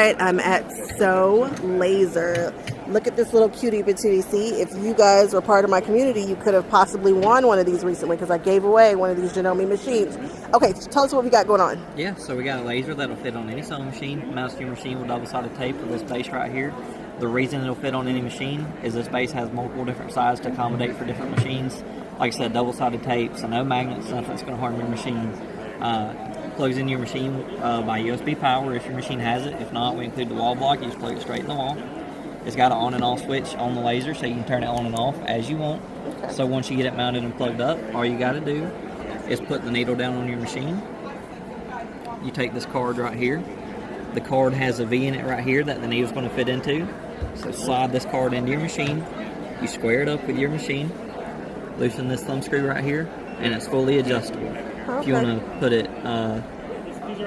right, I'm at So Laser. Look at this little cutie patootie. See, if you guys were part of my community, you could have possibly won one of these recently because I gave away one of these Janome machines. Okay, tell us what we got going on. Yeah, so we got a laser that'll fit on any sewing machine. Mounts to your machine with double-sided tape for this base right here. The reason it'll fit on any machine is this base has multiple different sizes to accommodate for different machines. Like I said, double-sided tape, so no magnets, nothing that's going to harm your machine. Plugs in your machine by USB power if your machine has it. If not, we include the wall block. You just plug it straight in the wall. It's got an on and off switch on the laser, so you can turn it on and off as you want. Okay. So once you get it mounted and plugged up, all you got to do is put the needle down on your machine. You take this card right here. The card has a V in it right here that the needle's going to fit into. So slide this card into your machine. You square it up with your machine. Loosen this thumb screw right here, and it's fully adjustable. Okay. If you want to put it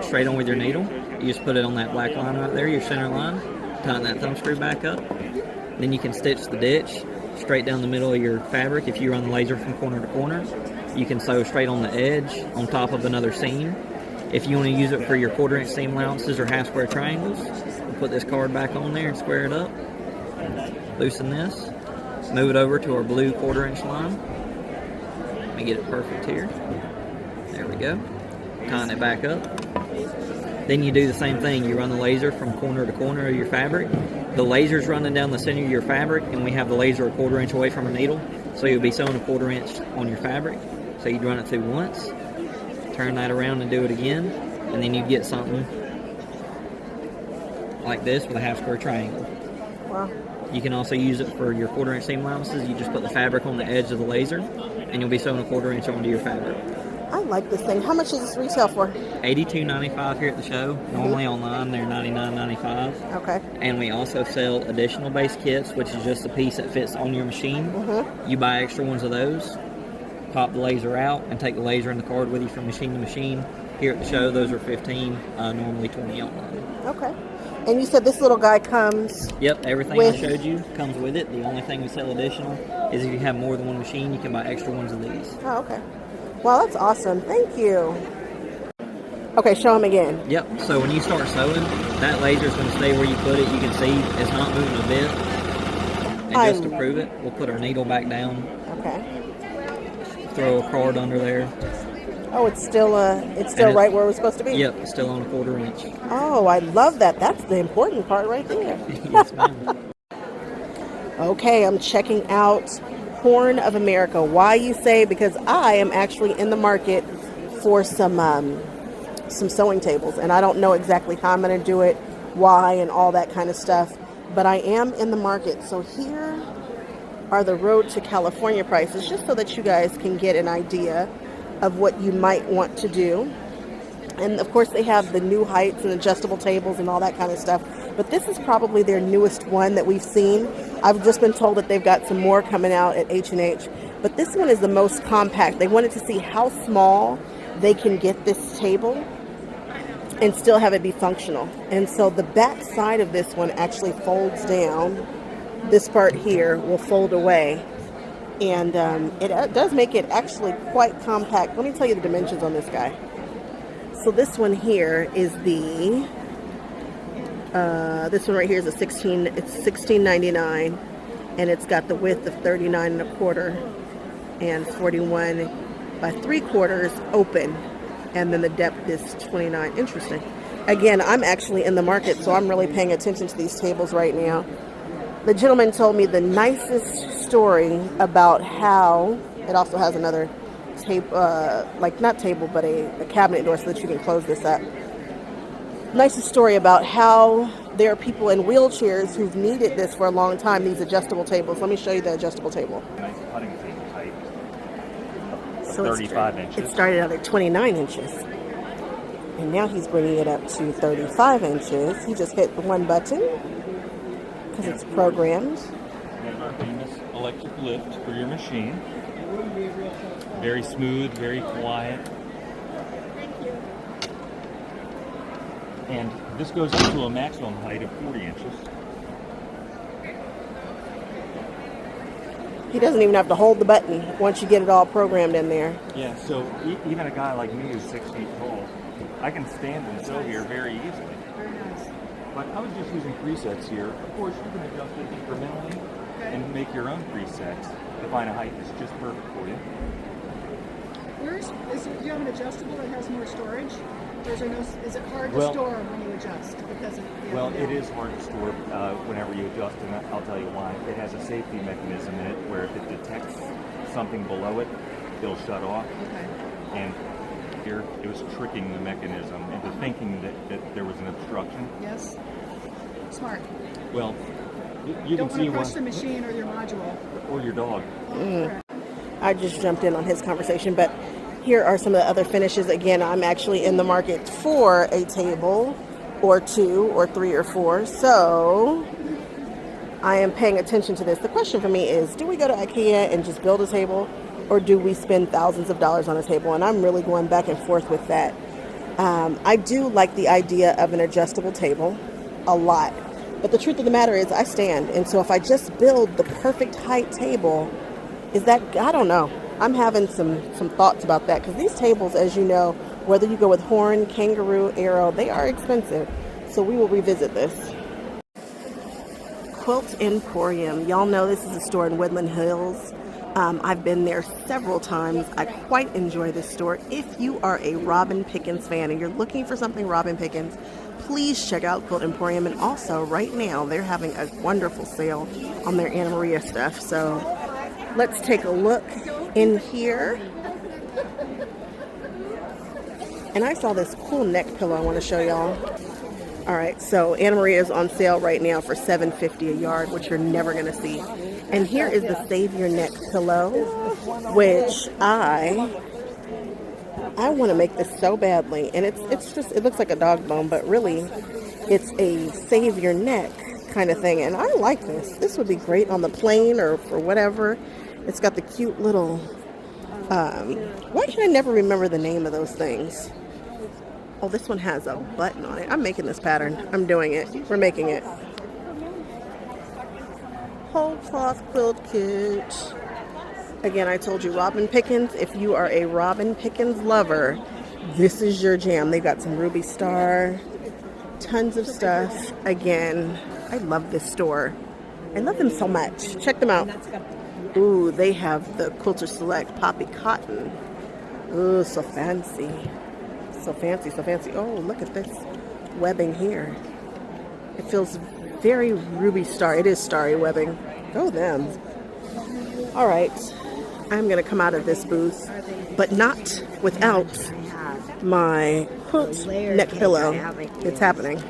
straight on with your needle, you just put it on that black line right there, your center line. Tighten that thumb screw back up. Then you can stitch the ditch straight down the middle of your fabric. If you run the laser from corner to corner, you can sew straight on the edge on top of another seam. If you want to use it for your 1/4" seam allowances or half square triangles, we'll put this card back on there and square it up. Loosen this. Move it over to our blue 1/4" line. Let me get it perfect here. There we go. Tying it back up. Then you do the same thing. You run the laser from corner to corner of your fabric. The laser's running down the center of your fabric, and we have the laser a 1/4" away from a needle. So you'll be sewing a 1/4" on your fabric. So you'd run it through once, turn that around and do it again, and then you get something like this with a half square triangle. Wow. You can also use it for your 1/4" seam allowances. You just put the fabric on the edge of the laser, and you'll be sewing a 1/4" onto your fabric. I like this thing. How much does this retail for? $82.95 here at the show. Normally online they're $99.95. Okay. And we also sell additional base kits, which is just a piece that fits on your machine. You buy extra ones of those, pop the laser out, and take the laser and the card with you from machine to machine. Here at the show, those are $15, normally $20 online. Okay. And you said this little guy comes... Yep, everything I showed you comes with it. The only thing we sell additional is if you have more than one machine, you can buy extra ones of these. Oh, okay. Wow, that's awesome. Thank you. Okay, show them again. Yep, so when you start sewing, that laser is going to stay where you put it. You can see it's not moving a bit. And just to prove it, we'll put our needle back down. Okay. Throw a card under there. Oh, it's still right where it was supposed to be? Yep, it's still on a 1/4". Oh, I love that. That's the important part right there. Yes, ma'am. Okay, I'm checking out Horn of America. Why, you say? Because I am actually in the market for some sewing tables, and I don't know exactly how I'm going to do it, why, and all that kind of stuff, but I am in the market. So here are the Road to California prices, just so that you guys can get an idea of what you might want to do. And of course they have the new heights and adjustable tables and all that kind of stuff, but this is probably their newest one that we've seen. I've just been told that they've got some more coming out at H&H, but this one is the most compact. They wanted to see how small they can get this table and still have it be functional. And so the back side of this one actually folds down. This part here will fold away, and it does make it actually quite compact. Let me tell you the dimensions on this guy. So this one here is the this one right here is a 16. It's $16.99, and it's got the width of 39 1/4 and 41 by 3/4 open, and then the depth is 29. Interesting. Again, I'm actually in the market, so I'm really paying attention to these tables right now. The gentleman told me the nicest story about how it also has another like not table, but a cabinet door so that you can close this up. Nicest story about how there are people in wheelchairs who've needed this for a long time, these adjustable tables. Let me show you the adjustable table. Nice cutting table height. So 35 inches. It started out at 29 inches. And now he's bringing it up to 35 inches. He just hit the one button because it's programmed. Our famous electric lift for your machine. Very smooth, very quiet. And this goes up to a maximum height of 40 inches. He doesn't even have to hold the button once you get it all programmed in there. Yeah, so even a guy like me who's 6 feet tall, I can stand and sew here very easily. But I was just using presets here. Of course, you can adjust it incrementally and make your own presets to find a height that's just perfect for you. Do you have an adjustable that has more storage? Or is it hard to store when you adjust? Because it is hard to store whenever you adjust, and I'll tell you why. It has a safety mechanism in it where if it detects something below it, it'll shut off. Okay. And here, it was tricking the mechanism into thinking that there was an obstruction. Yes. Smart. Well, you don't can see want to crush the machine or your module. Or your dog. I just jumped in on his conversation, but here are some of the other finishes. Again, I'm actually in the market for a table or 2 or 3 or 4. So I am paying attention to this. The question for me is, do we go to IKEA and just build a table, or do we spend thousands of dollars on a table? And I'm really going back and forth with that. I do like the idea of an adjustable table a lot. But the truth of the matter is I stand. And so if I just build the perfect height table, is that, I don't know. I'm having some thoughts about that, because these tables, as you know, whether you go with horn, kangaroo, arrow, they are expensive. So we will revisit this. Quilt Emporium. Y'all know this is a store in Woodland Hills. I've been there several times. I quite enjoy this store. If you are a Robin Pickens fan and you're looking for something Robin Pickens, please check out Quilt Emporium. And also, right now, they're having a wonderful sale on their Anna Maria stuff. So let's take a look in here. And I saw this cool neck pillow I want to show y'all. All right, so Anna Maria is on sale right now for $7.50 a yard, which you're never going to see. And here is the Save Your Neck pillow, which I want to make this so badly. And it's just, it looks like a dog bone, but really it's a Save Your Neck kind of thing. And I like this. This would be great on the plane or for whatever. It's got the cute little, why can I never remember the name of those things? Oh, this one has a button on it. I'm making this pattern. I'm doing it. We're making it. Whole cloth quilt kit. Again, I told you, Robin Pickens. If you are a Robin Pickens lover, this is your jam. They've got some Ruby Star, tons of stuff. Again, I love this store. I love them so much. Check them out. Ooh, they have the Quilter Select Poppy Cotton. Ooh, so fancy. So fancy, so fancy. Oh, look at this webbing here. It feels very Ruby Star. It is starry webbing. Go them. All right. I'm going to come out of this booth, but not without my quilt neck pillow. It's happening.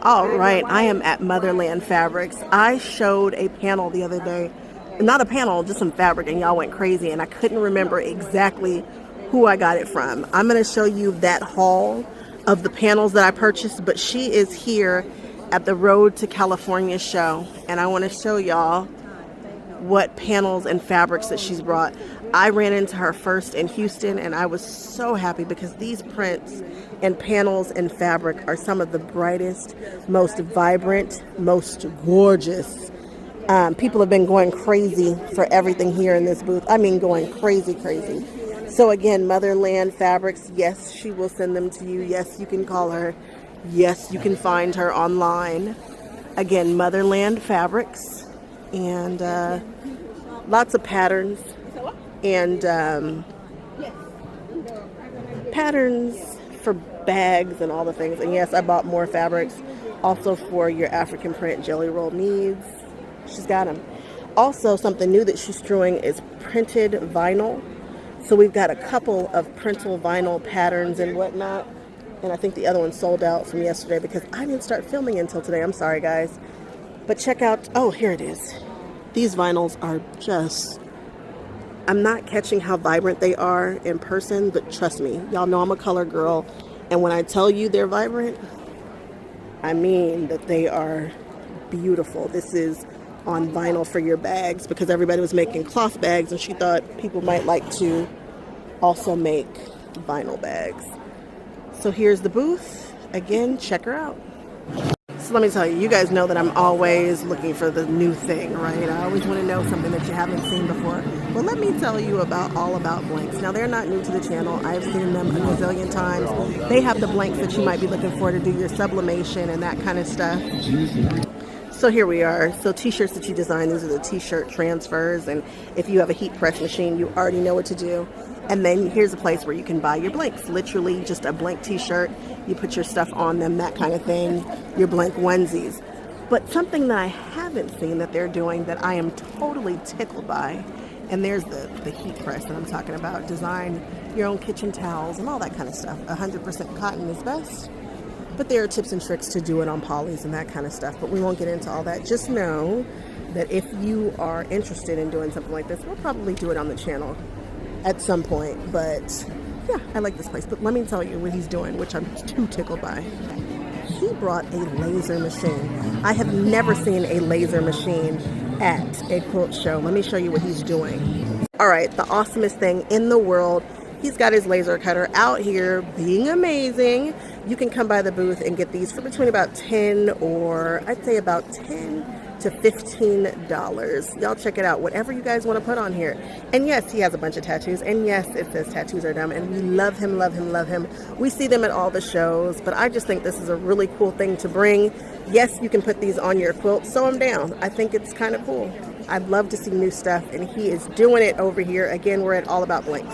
All right. I am at Motherland Fabrics. I showed a panel the other day. Not a panel, just some fabric, and y'all went crazy, and I couldn't remember exactly who I got it from. I'm going to show you that haul of the panels that I purchased, but she is here at the Road to California show, and I want to show y'all what panels and fabrics that she's brought. I ran into her first in Houston, and I was so happy because these prints and panels and fabric are some of the brightest, most vibrant, most gorgeous. People have been going crazy for everything here in this booth. I mean, going crazy, crazy. So again, Motherland Fabrics, yes, she will send them to you. Yes, you can call her. Yes, you can find her online. Again, Motherland Fabrics. And lots of patterns. And patterns for bags and all the things. And yes, I bought more fabrics. Also for your African print jelly roll needs. She's got them. Also, something new that she's strewing is printed vinyl. So we've got a couple of printed vinyl patterns and whatnot. And I think the other one sold out from yesterday because I didn't start filming until today. I'm sorry, guys. But check out, oh, here it is. These vinyls are just, I'm not catching how vibrant they are in person, but trust me, y'all know I'm a color girl. And when I tell you they're vibrant, I mean that they are beautiful. This is on vinyl for your bags because everybody was making cloth bags and she thought people might like to also make vinyl bags. So here's the booth. Again, check her out. So let me tell you, you guys know that I'm always looking for the new thing, right? I always want to know something that you haven't seen before. Well, let me tell you about All About Blanks. Now, they're not new to the channel. I've seen them a gazillion times. They have the blanks that you might be looking for to do your sublimation and that kind of stuff. So here we are. So t-shirts that you design, these are the t-shirt transfers. And if you have a heat press machine, you already know what to do. And then here's a place where you can buy your blanks. Literally just a blank t-shirt. You put your stuff on them, that kind of thing. Your blank onesies. But something that I haven't seen that they're doing that I am totally tickled by, and there's the heat press that I'm talking about. Design your own kitchen towels and all that kind of stuff. 100% cotton is best. But there are tips and tricks to do it on polys and that kind of stuff. But we won't get into all that. Just know that if you are interested in doing something like this, we'll probably do it on the channel at some point. But yeah, I like this place. But let me tell you what he's doing, which I'm too tickled by. He brought a laser machine. I have never seen a laser machine at a quilt show. Let me show you what he's doing. All right, the awesomest thing in the world. He's got his laser cutter out here being amazing. You can come by the booth and get these for between about $10 or I'd say about $10 to $15. Y'all check it out, whatever you guys want to put on here. And yes, he has a bunch of tattoos. And yes, it says tattoos are dumb. And we love him, love him, love him. We see them at all the shows. But I just think this is a really cool thing to bring. Yes, you can put these on your quilt. Sew them down. I think it's kind of cool. I'd love to see new stuff. And he is doing it over here. Again, we're at All About Blanks.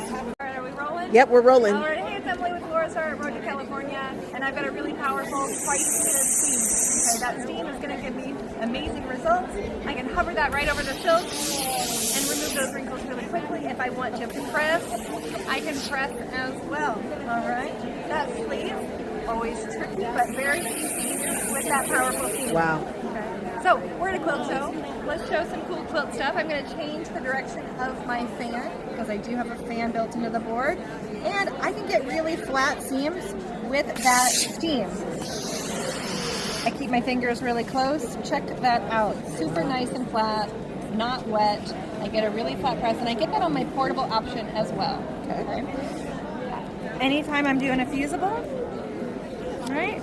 Yep, we're rolling. All right, hey, it's Emily with Rodondo, Redondo, California, and I've got a really powerful, twice-heated steam. Okay, that steam is going to give me amazing results. I can hover that right over the silk and remove those wrinkles really quickly. If I want to press, I can press as well. All right, that sleeve, always tricky, but very easy with that powerful steam. Wow. Okay. So, we're at a quilt show. Let's show some cool quilt stuff. I'm going to change the direction of my fan because I do have a fan built into the board. And I can get really flat seams with that steam. I keep my fingers really close. Check that out. Super nice and flat, not wet. I get a really flat press, and I get that on my portable option as well. Okay. Anytime I'm doing a fusible, right?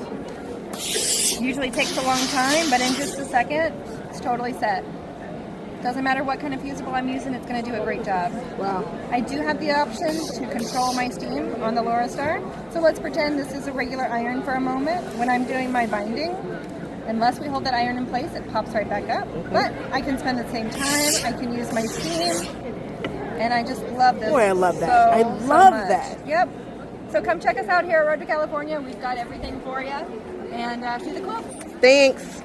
Usually takes a long time, but in just a second, it's totally set. Doesn't matter what kind of fusible I'm using, it's going to do a great job. Wow. I do have the option to control my steam on the Laura Star. So let's pretend this is a regular iron for a moment. When I'm doing my binding, unless we hold that iron in place, it pops right back up. Okay. But I can spend the same time. I can use my steam. And I just love this. Boy, I love that. I love that. Yep. So come check us out here at Redondo, California. We've got everything for you. And see the quilts. Thanks.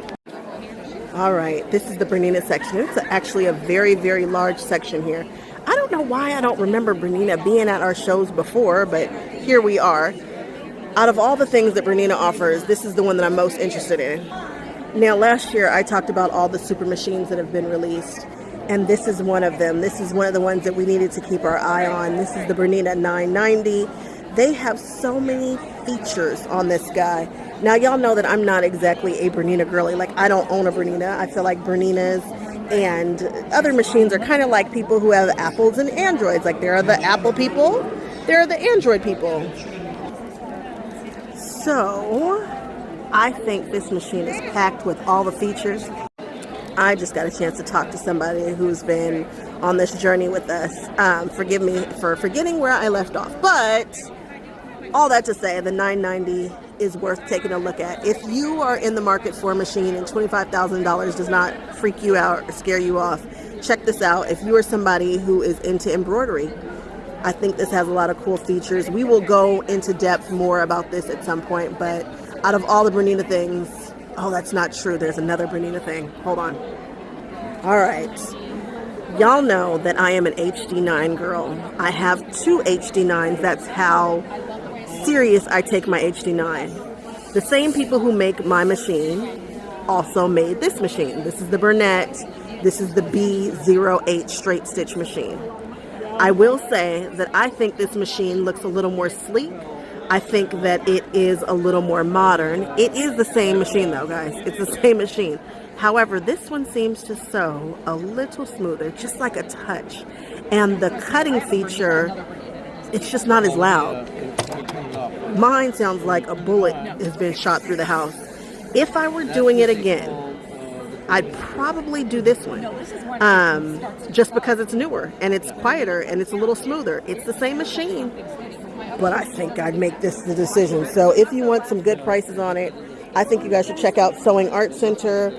All right, this is the Bernina section. It's actually a very, very large section here. I don't know why I don't remember Bernina being at our shows before, but here we are. Out of all the things that Bernina offers, this is the one that I'm most interested in. Now, last year I talked about all the super machines that have been released, and this is one of them. This is one of the ones that we needed to keep our eye on. This is the Bernina 990. They have so many features on this guy. Now, y'all know that I'm not exactly a Bernina girly. Like, I don't own a Bernina. I feel like Berninas and other machines are kind of like people who have Apples and Androids. Like, there are the Apple people, there are the Android people. So, I think this machine is packed with all the features. I just got a chance to talk to somebody who's been on this journey with us. Forgive me for forgetting where I left off. But all that to say, the 990 is worth taking a look at. If you are in the market for a machine and $25,000 does not freak you out or scare you off, check this out. If you are somebody who is into embroidery, I think this has a lot of cool features. We will go into depth more about this at some point, but out of all the Bernina things, oh, that's not true. There's another Bernina thing. Hold on. All right. Y'all know that I am an HD9 girl. I have 2 HD9s. That's how serious I take my HD9. The same people who make my machine also made this machine. This is the Burnett. This is the B08 straight stitch machine. I will say that I think this machine looks a little more sleek. I think that it is a little more modern. It is the same machine though, guys. It's the same machine. However, this one seems to sew a little smoother, just like a touch. And the cutting feature, it's just not as loud. Mine sounds like a bullet has been shot through the house. If I were doing it again, I'd probably do this one, just because it's newer and it's quieter and it's a little smoother. It's the same machine, but I think I'd make this the decision. So if you want some good prices on it, I think you guys should check out Sewing Art Center.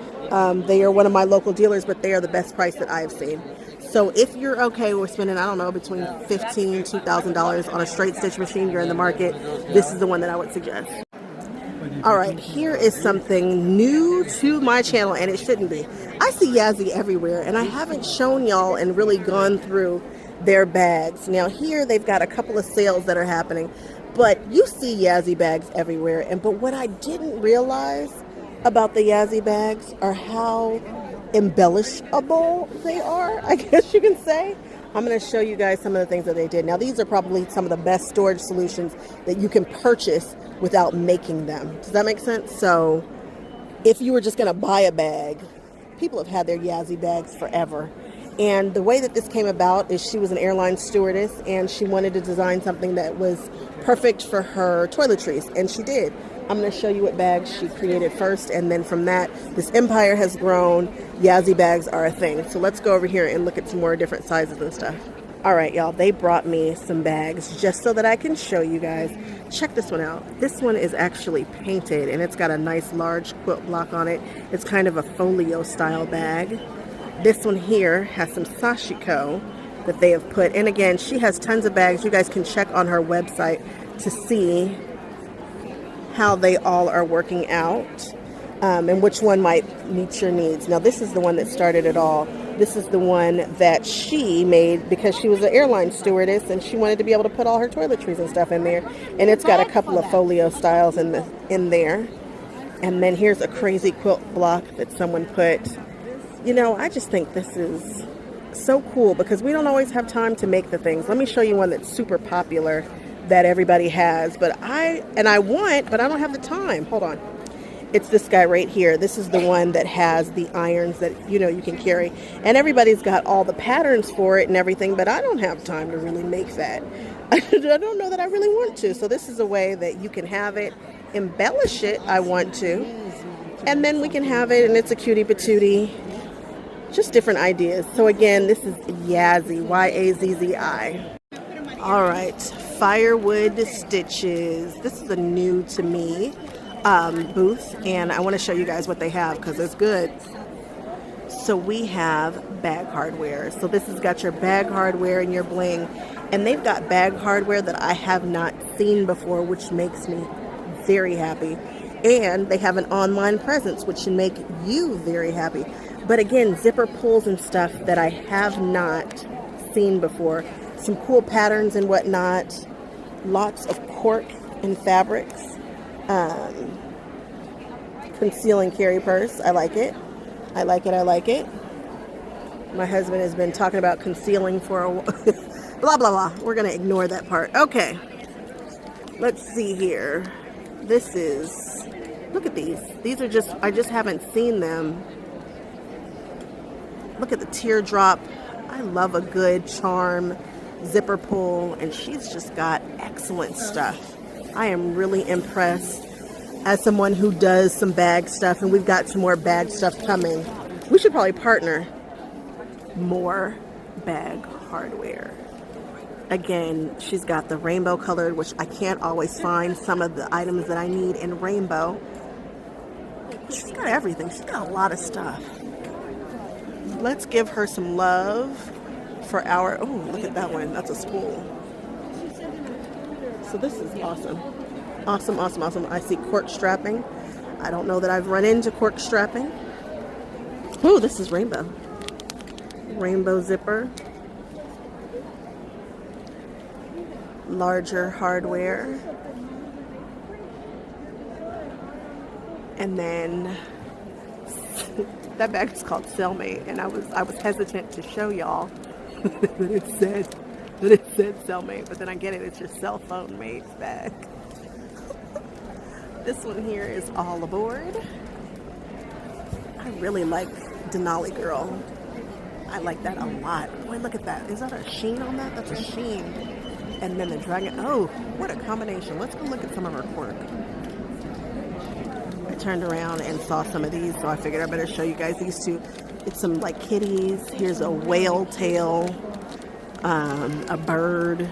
They are one of my local dealers, but they are the best price that I have seen. So if you're okay with spending, I don't know, between $1,500 to $2,000 on a straight stitch machine, you're in the market, this is the one that I would suggest. All right, here is something new to my channel, and it shouldn't be. I see Yazzi everywhere, and I haven't shown y'all and really gone through their bags. Now here they've got a couple of sales that are happening, but you see Yazzi bags everywhere. But what I didn't realize about the Yazzi bags are how embellishable they are, I guess you can say. I'm going to show you guys some of the things that they did. Now these are probably some of the best storage solutions that you can purchase without making them. Does that make sense? So if you were just going to buy a bag, people have had their Yazzi bags forever. And the way that this came about is she was an airline stewardess and she wanted to design something that was perfect for her toiletries, and she did. I'm going to show you what bags she created first, and then from that, this empire has grown. Yazzi bags are a thing. So let's go over here and look at some more different sizes and stuff. All right, y'all, they brought me some bags just so that I can show you guys. Check this one out. This one is actually painted, and it's got a nice large quilt block on it. It's kind of a folio style bag. This one here has some sashiko that they have put. And again, she has tons of bags. You guys can check on her website to see how they all are working out, and which one might meet your needs. Now this is the one that started it all. This is the one that she made because she was an airline stewardess and she wanted to be able to put all her toiletries and stuff in there. And it's got a couple of folio styles in there. And then here's a crazy quilt block that someone put. You know, I just think this is so cool because we don't always have time to make the things. Let me show you one that's super popular that everybody has, but I want, but I don't have the time. Hold on. It's this guy right here. This is the one that has the irons that, you know, you can carry. And everybody's got all the patterns for it and everything, but I don't have time to really make that. I don't know that I really want to. So this is a way that you can have it, embellish it, I want to, and then we can have it, and it's a cutie patootie. Just different ideas. So again, this is Yazzi, Y-A-Z-Z-I. All right, Firewood Stitches. This is a new to me booth, and I want to show you guys what they have because it's good. So we have bag hardware. So this has got your bag hardware and your bling, and they've got bag hardware that I have not seen before, which makes me very happy. And they have an online presence, which should make you very happy. But again, zipper pulls and stuff that I have not seen before. Some cool patterns and whatnot. Lots of cork and fabrics. Concealing carry purse. I like it. I like it. I like it. My husband has been talking about concealing for a while. Blah, blah, blah. We're going to ignore that part. Okay. Let's see here. This is... Look at these. These are just... I just haven't seen them. Look at the teardrop. I love a good charm zipper pull, and she's just got excellent stuff. I am really impressed as someone who does some bag stuff, and we've got some more bag stuff coming. We should probably partner. More bag hardware. Again, she's got the rainbow colored, which I can't always find some of the items that I need in rainbow. She's got everything. She's got a lot of stuff. Let's give her some love for our... Oh, look at that one. That's a spool. So this is awesome. Awesome, awesome, awesome. I see cork strapping. I don't know that I've run into cork strapping. Oh, this is rainbow. Rainbow zipper. Larger hardware. And then... that bag is called Cellmate, and I was hesitant to show y'all that it said Cellmate, but then I get it, it's your cell phone mate bag. This one here is All Aboard. I really like Denali Girl. I like that a lot. Boy, look at that. Is that a sheen on that? That's a sheen. And then the dragon. Oh, what a combination. Let's go look at some of her cork. turned around and saw some of these, so I figured I better show you guys these two. It's some like kitties. Here's a whale tail, a bird,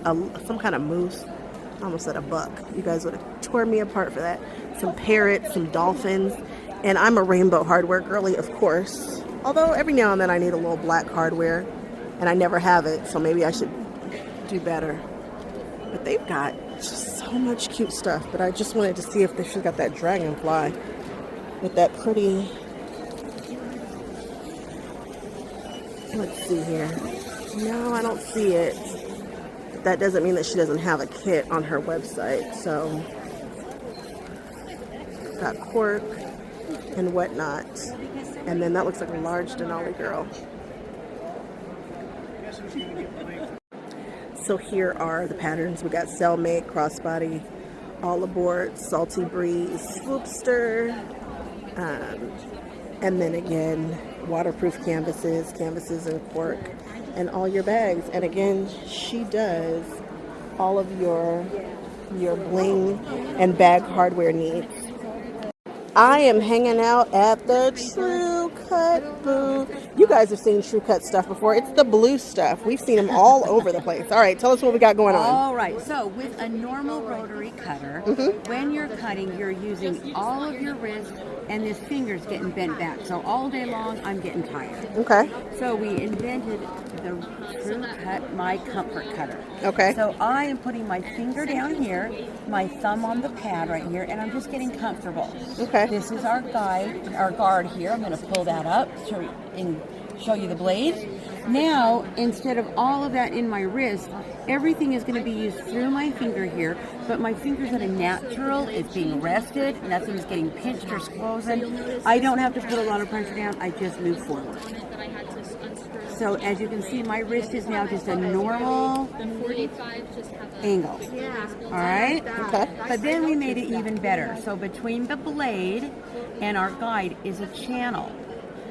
some kind of moose. I almost said a buck. You guys would have tore me apart for that. Some parrots, some dolphins, and I'm a rainbow hardware girly, of course. Although every now and then I need a little black hardware, and I never have it, so maybe I should do better. But they've got just so much cute stuff. But I just wanted to see if she's got that dragonfly with that pretty. Let's see here. No, I don't see it. That doesn't mean that she doesn't have a kit on her website. So, got cork and whatnot. And then that looks like a large Denali girl. So here are the patterns. We got cellmate, crossbody, all aboard, salty breeze, swoopster, and then again waterproof canvases and cork, and all your bags. And again, she does all of your bling and bag hardware needs. I am hanging out at the True Cut booth. You guys have seen True Cut stuff before. It's the blue stuff. We've seen them all over the place. All right, tell us what we got going on. All right, so with a normal rotary cutter, when you're cutting, you're using all of your wrist and this finger's getting bent back. So all day long, I'm getting tired. Okay. So we invented the True Cut My Comfort Cutter. Okay. So I am putting my finger down here, my thumb on the pad right here, and I'm just getting comfortable. Okay. This is our guard here. I'm going to pull that up and show you the blade. Now, instead of all of that in my wrist, everything is going to be used through my finger here, but my finger's at a natural, it's being rested, nothing's getting pinched or squozen. I don't have to put a lot of pressure down, I just move forward. So as you can see, my wrist is now just a normal angle. All right? Okay. But then we made it even better. So between the blade and our guide is a channel.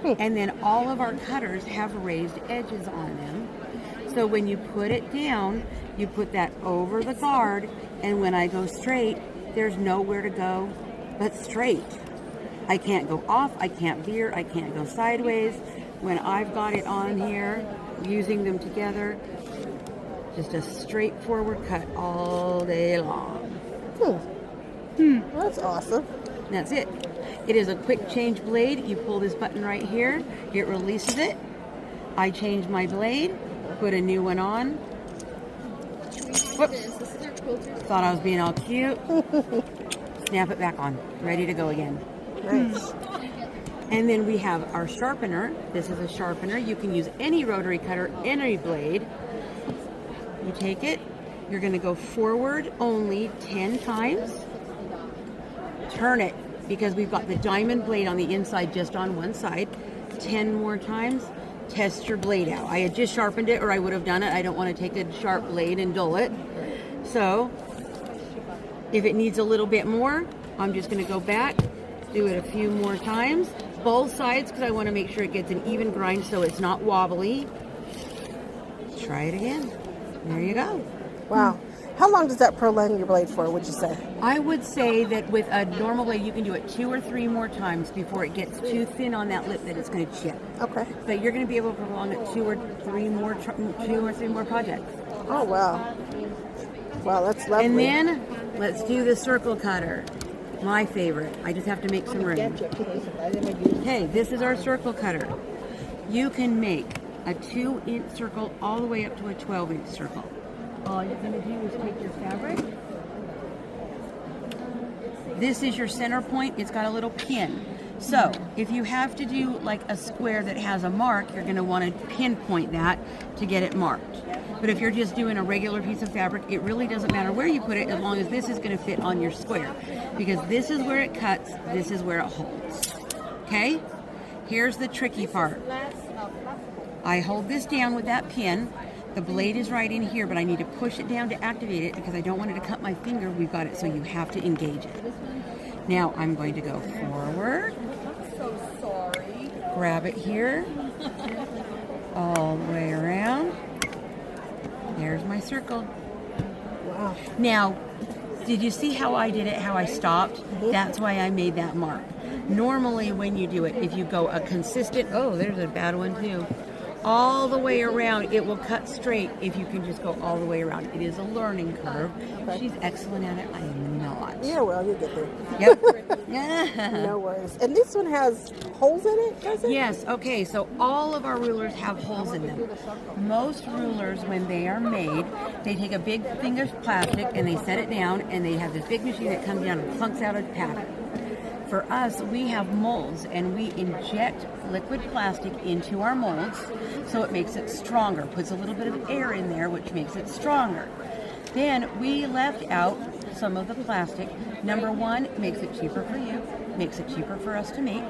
And then all of our cutters have raised edges on them. So when you put it down, you put that over the guard, and when I go straight, there's nowhere to go but straight. I can't go off, I can't veer, I can't go sideways. When I've got it on here, using them together, just a straightforward cut all day long. That's awesome. That's it. It is a quick change blade. You pull this button right here, it releases it. I change my blade, put a new one on. Whoops. Thought I was being all cute. Snap it back on. Ready to go again. Nice. And then we have our sharpener. This is a sharpener. You can use any rotary cutter, any blade. You take it. You're going to go forward only 10 times. Turn it, because we've got the diamond blade on the inside just on one side. 10 more times. Test your blade out. I had just sharpened it, or I would have done it. I don't want to take a sharp blade and dull it. So if it needs a little bit more, I'm just going to go back, do it a few more times. Both sides, because I want to make sure it gets an even grind so it's not wobbly. Try it again. There you go. Wow. How long does that prolong your blade for, would you say? I would say that with a normal blade, you can do it 2 or 3 more times before it gets too thin on that lip that it's going to chip. Okay. But you're going to be able to prolong it 2 or 3 more projects. Oh, wow. Wow, that's lovely. And then let's do the circle cutter. My favorite. I just have to make some room. Okay, this is our circle cutter. You can make a 2-inch circle all the way up to a 12-inch circle. All you're going to do is take your fabric. This is your center point. It's got a little pin. So if you have to do like a square that has a mark, you're going to want to pinpoint that to get it marked. But if you're just doing a regular piece of fabric, it really doesn't matter where you put it as long as this is going to fit on your square. Because this is where it cuts, this is where it holds. Okay? Here's the tricky part. I hold this down with that pin. The blade is right in here, but I need to push it down to activate it because I don't want it to cut my finger. We've got it, so you have to engage it. Now I'm going to go forward. Grab it here. All the way around. There's my circle. Wow. Now, Did you see how I did it, how I stopped? That's why I made that mark. Normally when you do it, if you go a consistent, oh, there's a bad one too, all the way around, it will cut straight if you can just go all the way around. It is a learning curve. Okay. She's excellent at it. I am not. Yeah, well, you get there. Yep. No worries. And this one has holes in it, does it? Yes, okay, so all of our rulers have holes in them. Most rulers, when they are made, they take a big thing of plastic and they set it down, and they have this big machine that comes down and plunks out a pattern. For us, we have molds, and we inject liquid plastic into our molds so it makes it stronger, puts a little bit of air in there, which makes it stronger. Then we left out some of the plastic. Number one, it makes it cheaper for you, makes it cheaper for us to make.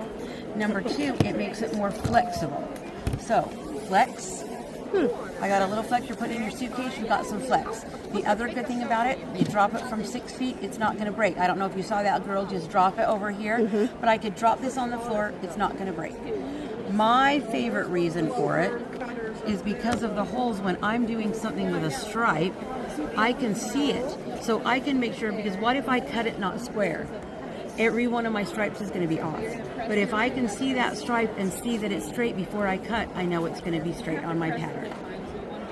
Number two, it makes it more flexible. So, flex. I got a little flex you're putting in your suitcase, you've got some flex. The other good thing about it, you drop it from 6 feet, it's not going to break. I don't know if you saw that girl just drop it over here, but I could drop this on the floor, it's not going to break. My favorite reason for it is because of the holes. When I'm doing something with a stripe, I can see it. So I can make sure, because what if I cut it not square? Every one of my stripes is going to be off. But if I can see that stripe and see that it's straight before I cut, I know it's going to be straight on my pattern.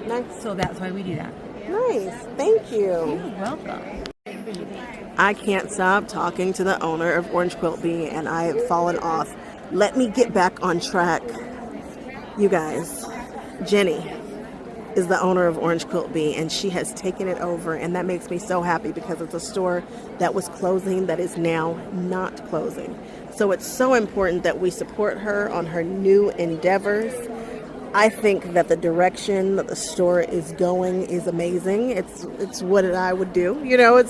Nice. So that's why we do that. Nice. Thank you. You're welcome. I can't stop talking to the owner of Orange Quilt Bee, and I have fallen off. Let me get back on track. You guys, Jenny is the owner of Orange Quilt Bee, and she has taken it over, and that makes me so happy because it's a store that was closing that is now not closing. So it's so important that we support her on her new endeavors. I think that the direction that the store is going is amazing. It's what I would do. You know,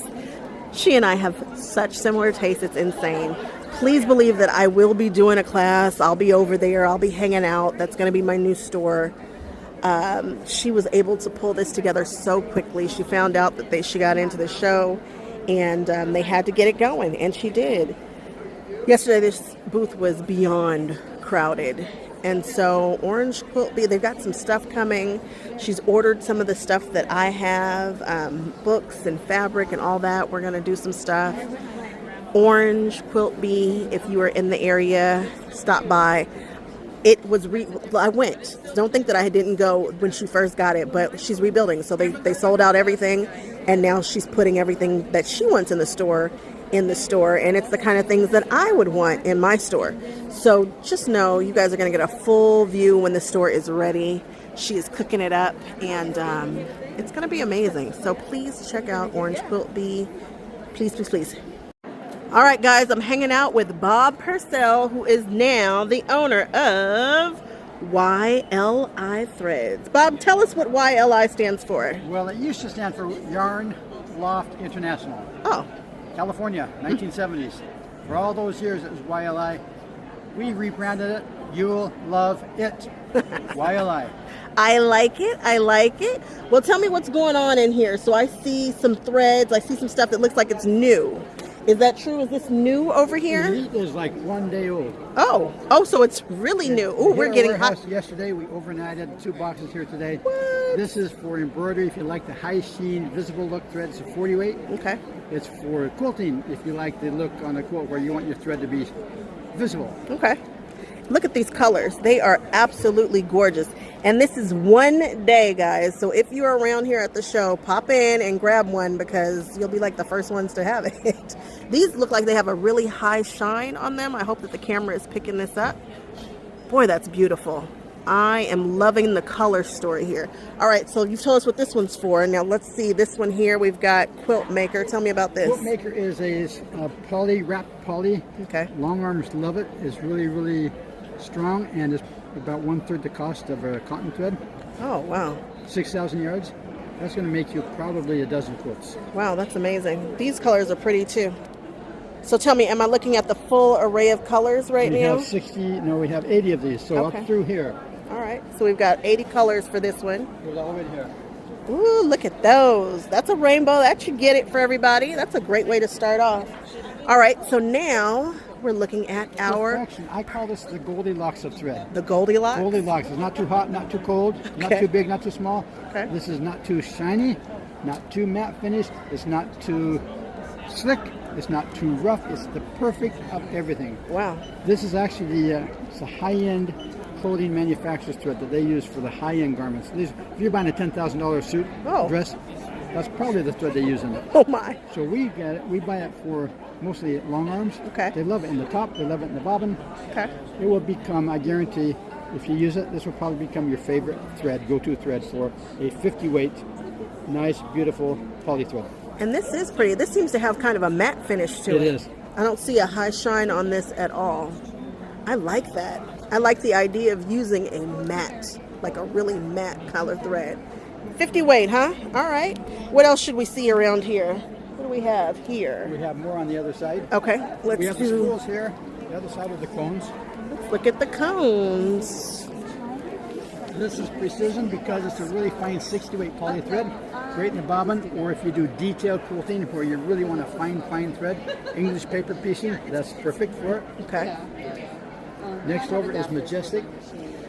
she and I have such similar tastes. It's insane. Please believe that I will be doing a class. I'll be over there. I'll be hanging out. That's going to be my new store. She was able to pull this together so quickly. She found out that she got into the show, and they had to get it going, and she did. Yesterday, this booth was beyond crowded. And so Orange Quilt Bee, they've got some stuff coming. She's ordered some of the stuff that I have, books and fabric and all that. We're going to do some stuff. Orange Quilt Bee, if you are in the area, stop by. It was, I went. Don't think that I didn't go when she first got it, but she's rebuilding. So they sold out everything, and now she's putting everything that she wants in the store, and it's the kind of things that I would want in my store. So just know you guys are going to get a full view when the store is ready. She is cooking it up, and it's going to be amazing. So please check out Orange Quilt Bee. Please, please, please. All right, guys, I'm hanging out with Bob Purcell, who is now the owner of YLI Threads. Bob, tell us what YLI stands for. Well, it used to stand for Yarn Loft International. Oh. California, 1970s. For all those years, it was YLI. We rebranded it. You'll love it. YLI. I like it. I like it. Well, tell me what's going on in here. So I see some threads. I see some stuff that looks like it's new. Is that true? Is this new over here? The meat is like 1 day old. Oh, so it's really new. Oh, we're getting hot. Yesterday, we overnighted 2 boxes here today. What? This is for embroidery. If you like the high sheen, visible look threads, 40 weight. Okay. It's for quilting. If you like the look on a quilt where you want your thread to be visible. Okay. Look at these colors. They are absolutely gorgeous. And this is 1 day, guys. So if you're around here at the show, pop in and grab one because you'll be like the first ones to have it. These look like they have a really high shine on them. I hope that the camera is picking this up. Boy, that's beautiful. I am loving the color story here. All right, so you've told us what this one's for. Now let's see this one here. We've got Quilt Maker. Tell me about this. Quilt Maker is a poly, wrapped poly. Okay. Long arms love it. It's really, really strong, and it's about 1/3 the cost of a cotton thread. Oh, wow. 6,000 yards. That's going to make you probably a dozen quilts. Wow, that's amazing. These colors are pretty too. So tell me, am I looking at the full array of colors right now? We have 80 of these, so Okay. up through here. All right, so we've got 80 colors for this one. Goes all the way to here. Ooh, look at those. That's a rainbow. That should get it for everybody. That's a great way to start off. All right, so now we're looking at our... Perfection. I call this the Goldilocks of thread. The Goldilocks? Goldilocks. It's not too hot, not too cold, not Okay. too big, not too small. Okay. This is not too shiny, not too matte finish. It's not too slick. It's not too rough. It's the perfect of everything. Wow. This is actually it's a high-end clothing manufacturer's thread that they use for the high-end garments. If you're buying a $10,000 suit, dress, that's probably the thread they use in it. Oh my. So we get it. We buy it for mostly long arms. Okay. They love it in the top. They love it in the bobbin. Okay. It will become, I guarantee, if you use it, this will probably become your favorite thread, go-to thread for a 50 weight, nice, beautiful poly thread. And this is pretty. This seems to have kind of a matte finish to it. It is. I don't see a high shine on this at all. I like that. I like the idea of using a matte, like a really matte color thread. 50 weight, huh? All right. What else should we see around here? What do we have here? We have more on the other side. Okay, let's We have the spools here. The other side of the cones. Let's look at the cones. This is precision because it's a really fine 60 weight poly thread. Great in the bobbin, or if you do detailed quilting where you really want a fine thread, English paper piecing, that's perfect for it. Okay. Next over is Majestic.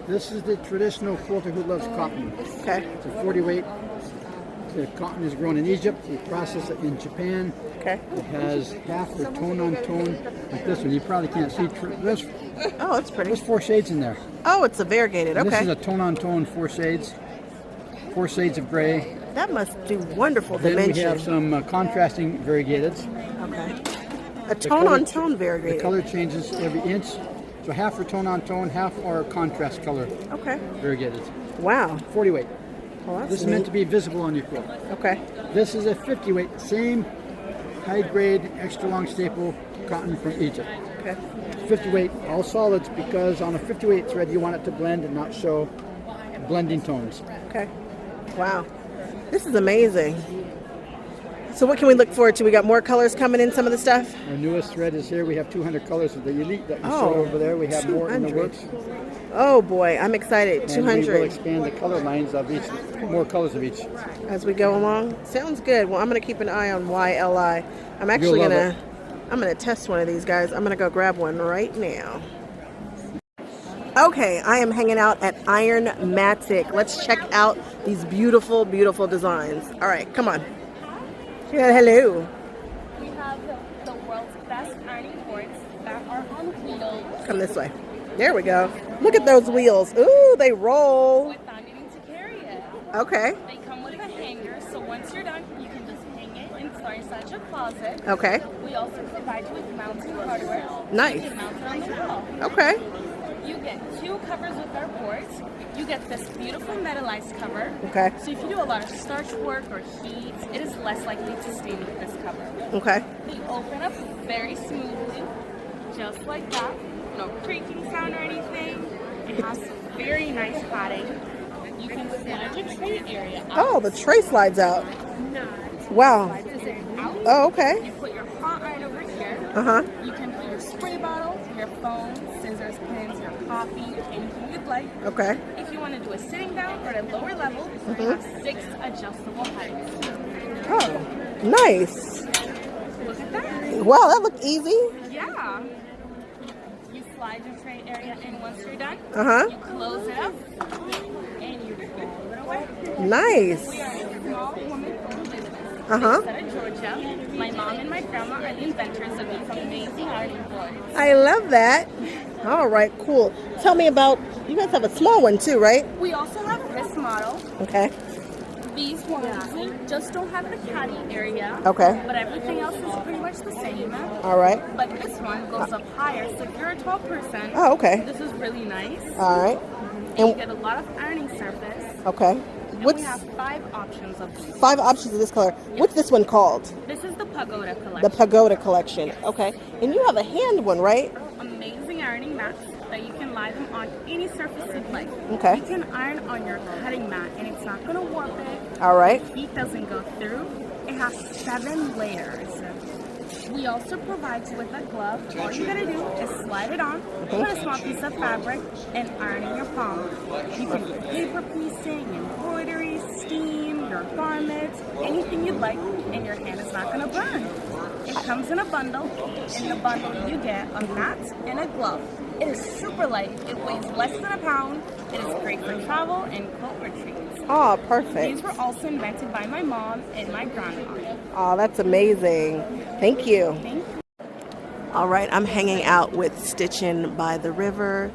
This is the traditional quilter who loves cotton. Okay. It's a 40 weight. The cotton is grown in Egypt. We process it in Japan. Okay. It has half the tone on tone like this one. You probably can't see. Oh, it's pretty. There's 4 shades in there. Oh, it's a variegated. And Okay. This is a tone on tone, 4 shades. 4 shades of gray. That must do wonderful Then dimension. we have some contrasting variegateds. Okay. A tone on tone variegated. The color changes every inch. So half are tone on tone, half are contrast color Okay. variegated. Wow. 40 weight. Well, that's This is neat. meant to be visible on your quilt. Okay. This is a 50 weight, same high grade, extra long staple cotton from Egypt. Okay. 50 weight, all solids, because on a 50 weight thread you want it to blend and not show blending tones. Okay. Wow. This is amazing. So what can we look forward to? We got more colors coming in some of the stuff? Our newest thread is here. We have 200 colors of the Elite that you Oh, saw over there. We have more in the 200. works. Oh boy, I'm excited. And we will 200 expand the color lines of each, more colors of each. as we go along. Sounds good. Well, I'm going to keep an eye on YLI. I'm actually You'll going love to I'm going to test one of these guys. I'm going to go grab one right now. Okay, I am hanging out at IronMatik. Let's check out these beautiful, beautiful designs. All right, come on. Yeah, hello. We have the world's best ironing boards that are on wheels Come this way. There we go. Look at those wheels. Ooh, they roll. without needing to carry it. Okay. They come with a hanger, so once you're done, you can just hang it and store inside your closet. Okay. We also provide you with mounting hardware. Nice. You can mount it on the wall. Okay. You get 2 covers with our boards. You get this beautiful metallized cover. Okay. So if you do a lot of starch work or heat, it is less likely to stain with this cover. Okay. They open up very smoothly, just like that. No creaking sound or anything. It has very nice padding. You can slide your tray area out. Oh, the tray slides out. Wow. Slides this area out. Oh, okay. You put your hot iron over here. Uh-huh. You can put your spray bottle, your phone, scissors, pens, your coffee, anything you'd like. Okay. If you want to do a sitting down or at a lower level, we have 6 adjustable heights. Oh, nice. Look at that. Wow, that looked easy. Yeah. You slide your tray area in once you're done. Uh-huh. You close it up and you roll it away. Nice. We are a small woman-owned business. Uh-huh. Based out of Georgia. My mom and my grandma are the inventors of these amazing ironing boards. I love that. All right, cool. Tell me about, you guys have a small one too, right? We also have this model. Okay. These ones just don't have the caddy area. Okay. But everything else is pretty much the same. All right. But this one goes up higher, so if you're a tall person, Oh, okay. this is really nice. All right. And you get a lot of ironing surface. Okay. And What's we have 5 options of these. 5 options of this color? What's this one called? This is the Pagoda collection. The Pagoda collection. Okay. And you have a hand one, right? Amazing ironing mats that you can lie them on any surface you'd like. Okay. You can iron on your cutting mat and it's not going to warp it. All right. Heat doesn't go through. It has 7 layers. We also provide you with a glove. All you gotta do is slide it on, put a small piece of fabric, and iron in your palm. You can do paper piecing, embroidery, steam, your garments, anything you'd like, and your hand is not gonna burn. It comes in a bundle. In the bundle you get a mat and a glove. It is super light. It weighs less than a pound. It is great for travel and quilt retreats. Oh, perfect. These were also invented by my mom and my grandma. Oh, that's amazing. Thank you. Thank you. All right, I'm hanging out with Stitchin by the river.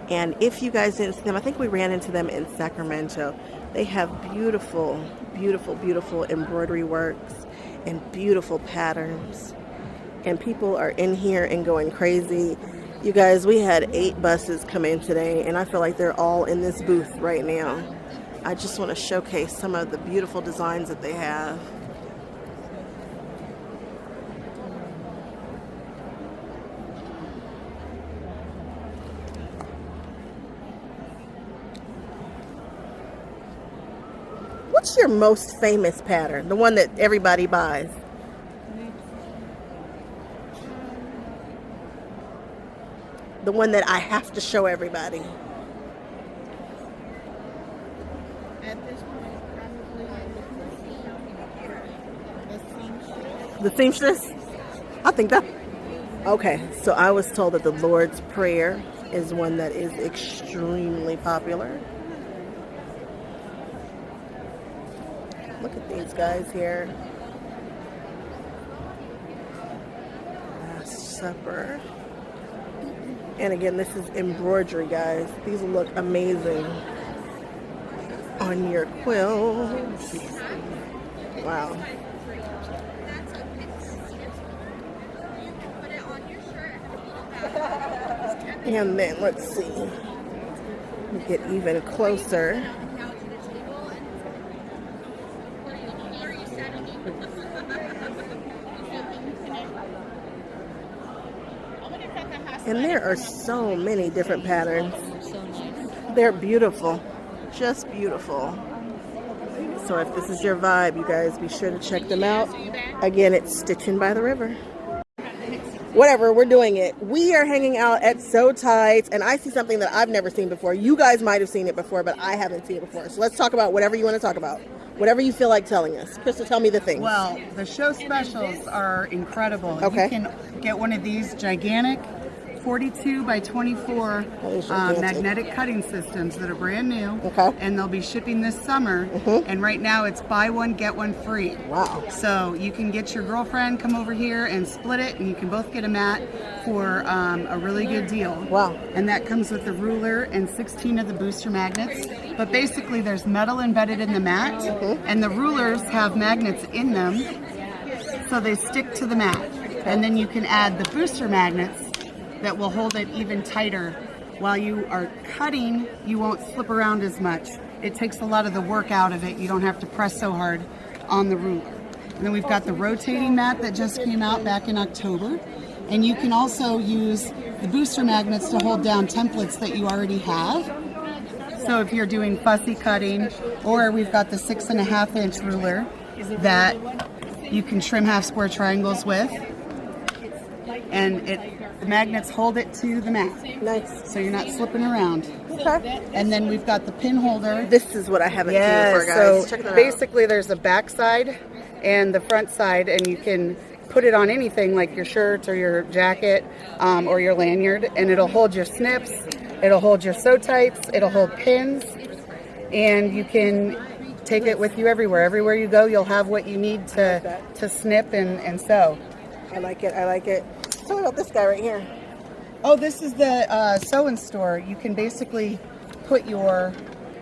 And if you guys didn't see them, I think we ran into them in Sacramento. They have beautiful, beautiful, beautiful embroidery works and beautiful patterns. And people are in here and going crazy. You guys, we had 8 buses come in today, and I feel like they're all in this booth right now. I just want to showcase some of the beautiful designs that they have. What's your most famous pattern? The one that everybody buys? The one that I have to show everybody. At this point, probably The seamstress? I think that. Okay, so I was told that the Lord's Prayer is one that is extremely popular. Look at these guys here. Last Supper. And again, this is embroidery, guys. These look amazing on your quilts. Wow. And then let's see. We get even closer. And there are so many different patterns. They're beautiful, just beautiful. So if this is your vibe, you guys be sure to check them out. Again, it's Stitchin by the river. Whatever, we're doing it. We are hanging out at So Tites, and I see something that I've never seen before. You guys might have seen it before, but I haven't seen it before. So let's talk about whatever you want to talk about. Whatever you feel like telling us. Crystal, tell me the things. Well, the show specials are incredible. Okay. You can get one of these gigantic 42 by 24 magnetic cutting systems that are brand new. Okay. And they'll be shipping this summer. And right now it's buy one, get one free. Wow. So you can get your girlfriend, come over here and split it, and you can both get a mat for a really good deal. Wow. And that comes with the ruler and 16 of the booster magnets. But basically there's metal embedded in the mat, and the rulers have magnets in them, so they stick to the mat. And then you can add the booster magnets that will hold it even tighter. While you are cutting, you won't slip around as much. It takes a lot of the work out of it. You don't have to press so hard on the ruler. And then we've got the rotating mat that just came out back in October. And you can also use the booster magnets to hold down templates that you already have. So if you're doing fussy cutting, or we've got the 6.5 inch ruler that you can trim half square triangles with. And the magnets hold it to the mat. Nice. So you're not slipping around. Okay. And then we've got the pin holder. This is what I haven't seen before, guys. So check that basically there's a back side and the front side, and you can put it on anything like your shirt or your jacket or your lanyard, and it'll hold your snips, it'll hold your sew tights, it'll hold pins, and you can take it with you everywhere. Everywhere you go, you'll have what you need to snip and sew. I like it. I like it. Tell me about this guy right here. Oh, this is the sew-in store. You can basically put your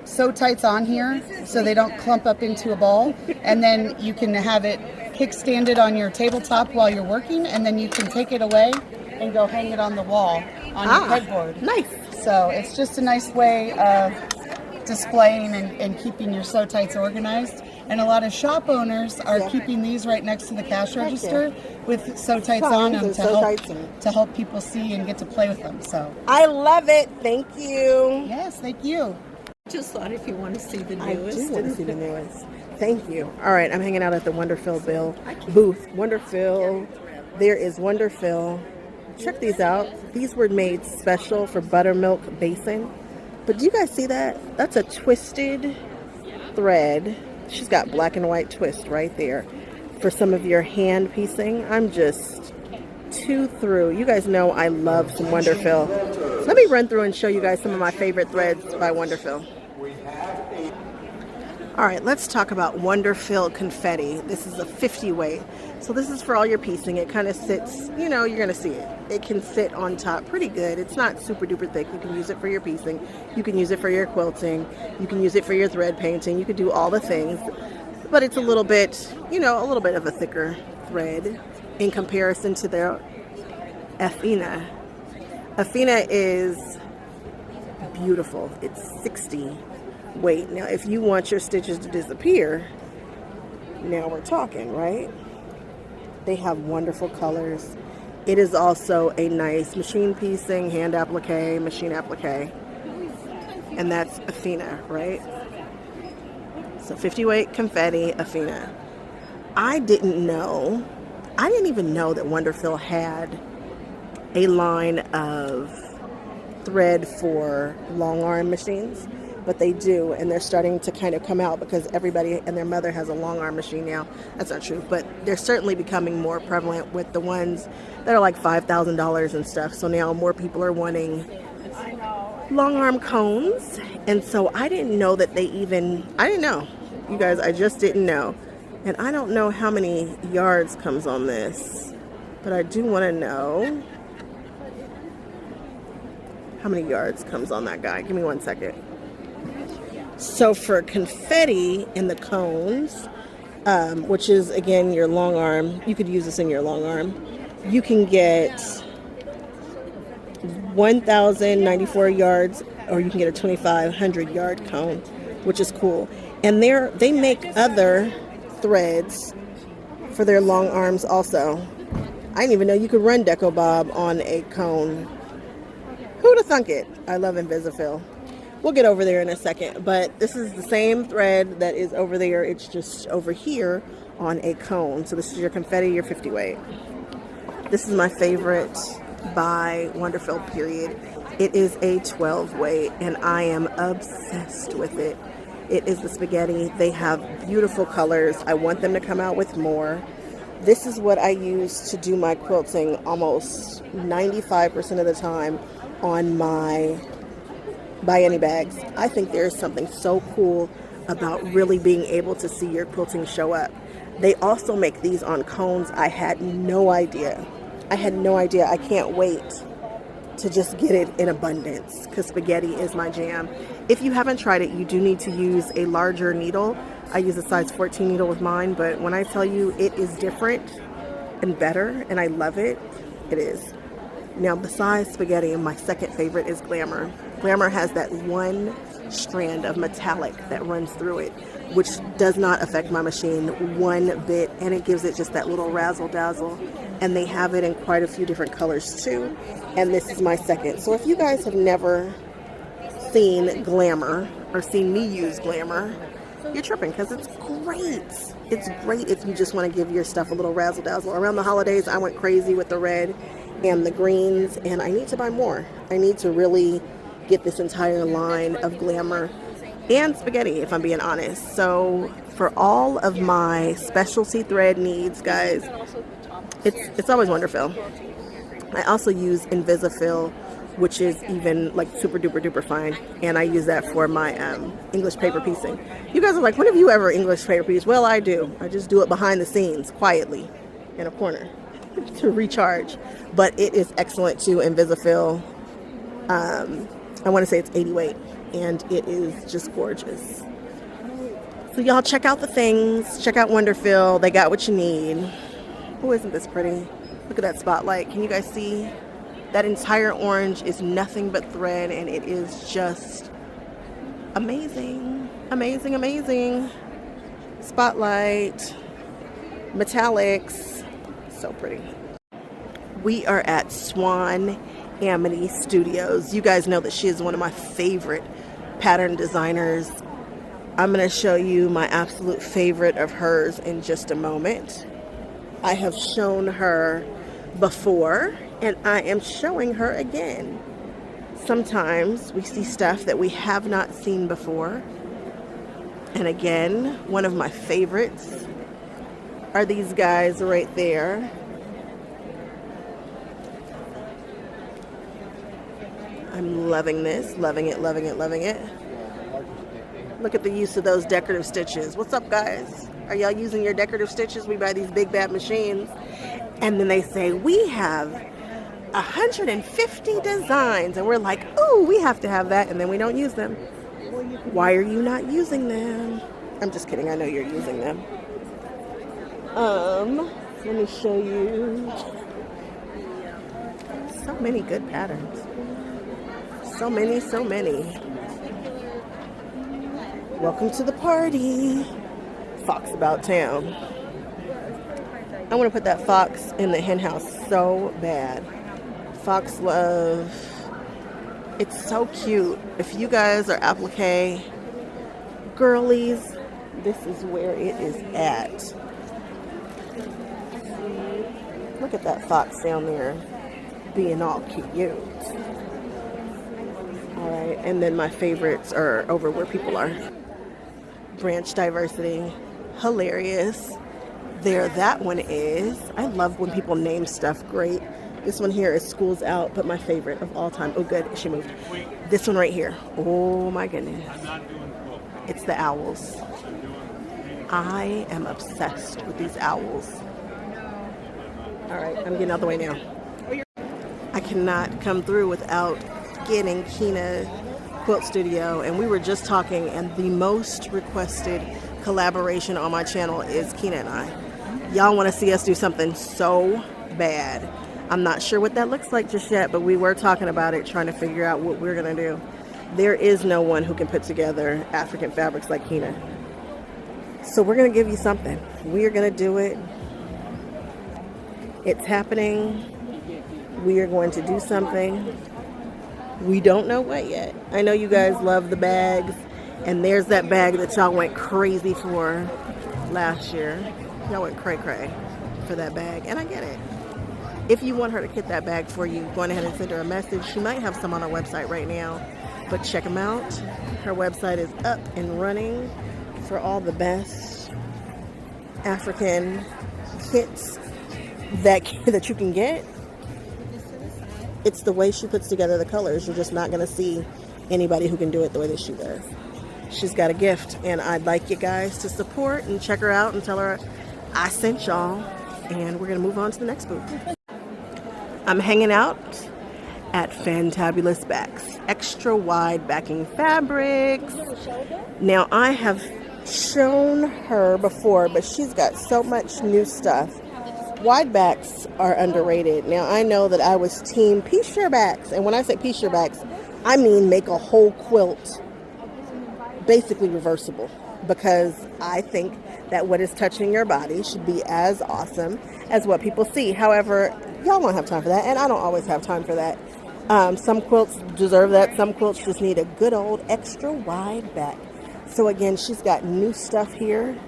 sew tights on here so they don't clump up into a ball, and then you can have it kickstanded on your tabletop while you're working, and then you can take it away and go hang it on the wall on your headboard. Nice. So it's just a nice way of displaying and keeping your sew tights organized. And a lot of shop owners are keeping these right next to the cash register with sew tights on them to help people see and get to play with them. So I love it. Thank you. yes, thank you. Just thought if you want to see the I newest. do want to see the newest. Thank you. All right, I'm hanging out at the Wonderfil booth. Wonderfil. There is Wonderfil. Check these out. These were made special for buttermilk basin. But do you guys see that? That's a twisted thread. She's got black and white twist right there for some of your hand piecing. I'm just two through. You guys know I love some Wonderfil. Let me run through and show you guys some of my favorite threads by Wonderfil. All right, let's talk about Wonderfil Confetti. This is a 50 weight. So this is for all your piecing. It kind of sits, you know, you're going to see it. It can sit on top pretty good. It's not super duper thick. You can use it for your piecing. You can use it for your quilting. You can use it for your thread painting. You can do all the things. But it's a little bit, you know, a little bit of a thicker thread in comparison to their Athena. Athena is beautiful. It's 60 weight. Now, if you want your stitches to disappear, now we're talking, right? They have wonderful colors. It is also a nice machine piecing, hand applique, machine applique. And that's Athena, right? So 50 weight confetti, Athena. I didn't even know that Wonderfil had a line of thread for long arm machines, but they do, and they're starting to kind of come out because everybody and their mother has a long arm machine now. That's not true, but they're certainly becoming more prevalent with the ones that are like $5,000 and stuff. So now more people are wanting long arm cones, and so I didn't know that I didn't know, you guys, I just didn't know. And I don't know how many yards comes on this, but I do want to know how many yards comes on that guy. Give me 1 second. So for confetti in the cones, which is again your long arm, you could use this in your long arm. You can get 1,094 yards, or you can get a 2,500 yard cone, which is cool. And they make other threads for their long arms also. I didn't even know you could run Deco Bob on a cone. Who'd have thunk it? I love Invisifil. We'll get over there in a second, but this is the same thread that is over there. It's just over here on a cone. So this is your confetti, your 50 weight. This is my favorite by Wonderfil, period. It is a 12 weight, and I am obsessed with it. It is the spaghetti. They have beautiful colors. I want them to come out with more. This is what I use to do my quilting almost 95% of the time on my Buy Any bags. I think there's something so cool about really being able to see your quilting show up. They also make these on cones. I had no idea. I can't wait to just get it in abundance because spaghetti is my jam. If you haven't tried it, you do need to use a larger needle. I use a size 14 needle with mine, but when I tell you it is different and better and I love it, it is. Now besides spaghetti, my second favorite is Glamour. Glamour has that one strand of metallic that runs through it, which does not affect my machine one bit, and it gives it just that little razzle dazzle. And they have it in quite a few different colors too, and this is my second. So if you guys have never seen Glamour or seen me use Glamour, you're tripping, because it's great. It's great if you just want to give your stuff a little razzle dazzle. Around the holidays, I went crazy with the red and the greens, and I need to buy more. I need to really get this entire line of Glamour and spaghetti, if I'm being honest. So for all of my specialty thread needs, guys, it's always Wonderfil. I also use Invisifil, which is even like super duper duper fine, and I use that for my English paper piecing. You guys are like, when have you ever English paper pieced? Well, I do. I just do it behind the scenes quietly in a corner to recharge. But it is excellent too. Invisifil, I want to say it's 80 weight, and it is just gorgeous. So y'all check out the things, check out Wonderfil. They got what you need. Oh, isn't this pretty? Look at that spotlight. Can you guys see? That entire orange is nothing but thread, and it is just amazing. Amazing, amazing. Spotlight, metallics, so pretty. We are at Swan Amity Studios. You guys know that she is one of my favorite pattern designers. I'm going to show you my absolute favorite of hers in just a moment. I have shown her before, and I am showing her again. Sometimes we see stuff that we have not seen before. And again, one of my favorites are these guys right there. I'm loving this. Loving it, loving it, loving it. Look at the use of those decorative stitches. What's up, guys? Are y'all using your decorative stitches? We buy these big bad machines. And then they say, we have 150 designs. And we're like, ooh, we have to have that. And then we don't use them. Why are you not using them? I'm just kidding. I know you're using them. Let me show you. So many good patterns. So many, so many. Welcome to the party. Fox about town. I want to put that fox in the hen house so bad. Fox love. It's so cute. If you guys are applique girlies, this is where it is at. Look at that fox down there being all cute. All right, and then my favorites are over where people are. Branch diversity, hilarious. There, that one is. I love when people name stuff great. This one here is School's Out, but my favorite of all time. Oh, good, she moved. This one right here. Oh my goodness. It's the owls. I am obsessed with these owls. All right, I'm getting out the way now. I cannot come through without getting Kina Quilt Studio, and we were just talking, and the most requested collaboration on my channel is Kina and I. Y'all want to see us do something so bad. I'm not sure what that looks like just yet, but we were talking about it, trying to figure out what we're going to do. There is no one who can put together African fabrics like Kina. So we're going to give you something. We are going to do it. It's happening. We are going to do something. We don't know what yet. I know you guys love the bags, and there's that bag that y'all went crazy for last year. Y'all went cray-cray for that bag, and I get it. If you want her to kit that bag for you, go ahead and send her a message. She might have some on her website right now, but check them out. Her website is up and running for all the best African kits that you can get. It's the way she puts together the colors. You're just not going to see anybody who can do it the way that she does. She's got a gift, and I'd like you guys to support and check her out and tell her I sent y'all, and we're going to move on to the next booth. I'm hanging out at Fantabalous Backs, extra wide backing fabrics. Now, I have shown her before, but she's got so much new stuff. Wide backs are underrated. Now, I know that I was team piece-share backs, and when I say piece-share backs, I mean make a whole quilt basically reversible, because I think that what is touching your body should be as awesome as what people see. However, y'all don't have time for that, and I don't always have time for that. Some quilts deserve that. Some quilts just need a good old extra wide back. So again, she's got new stuff here.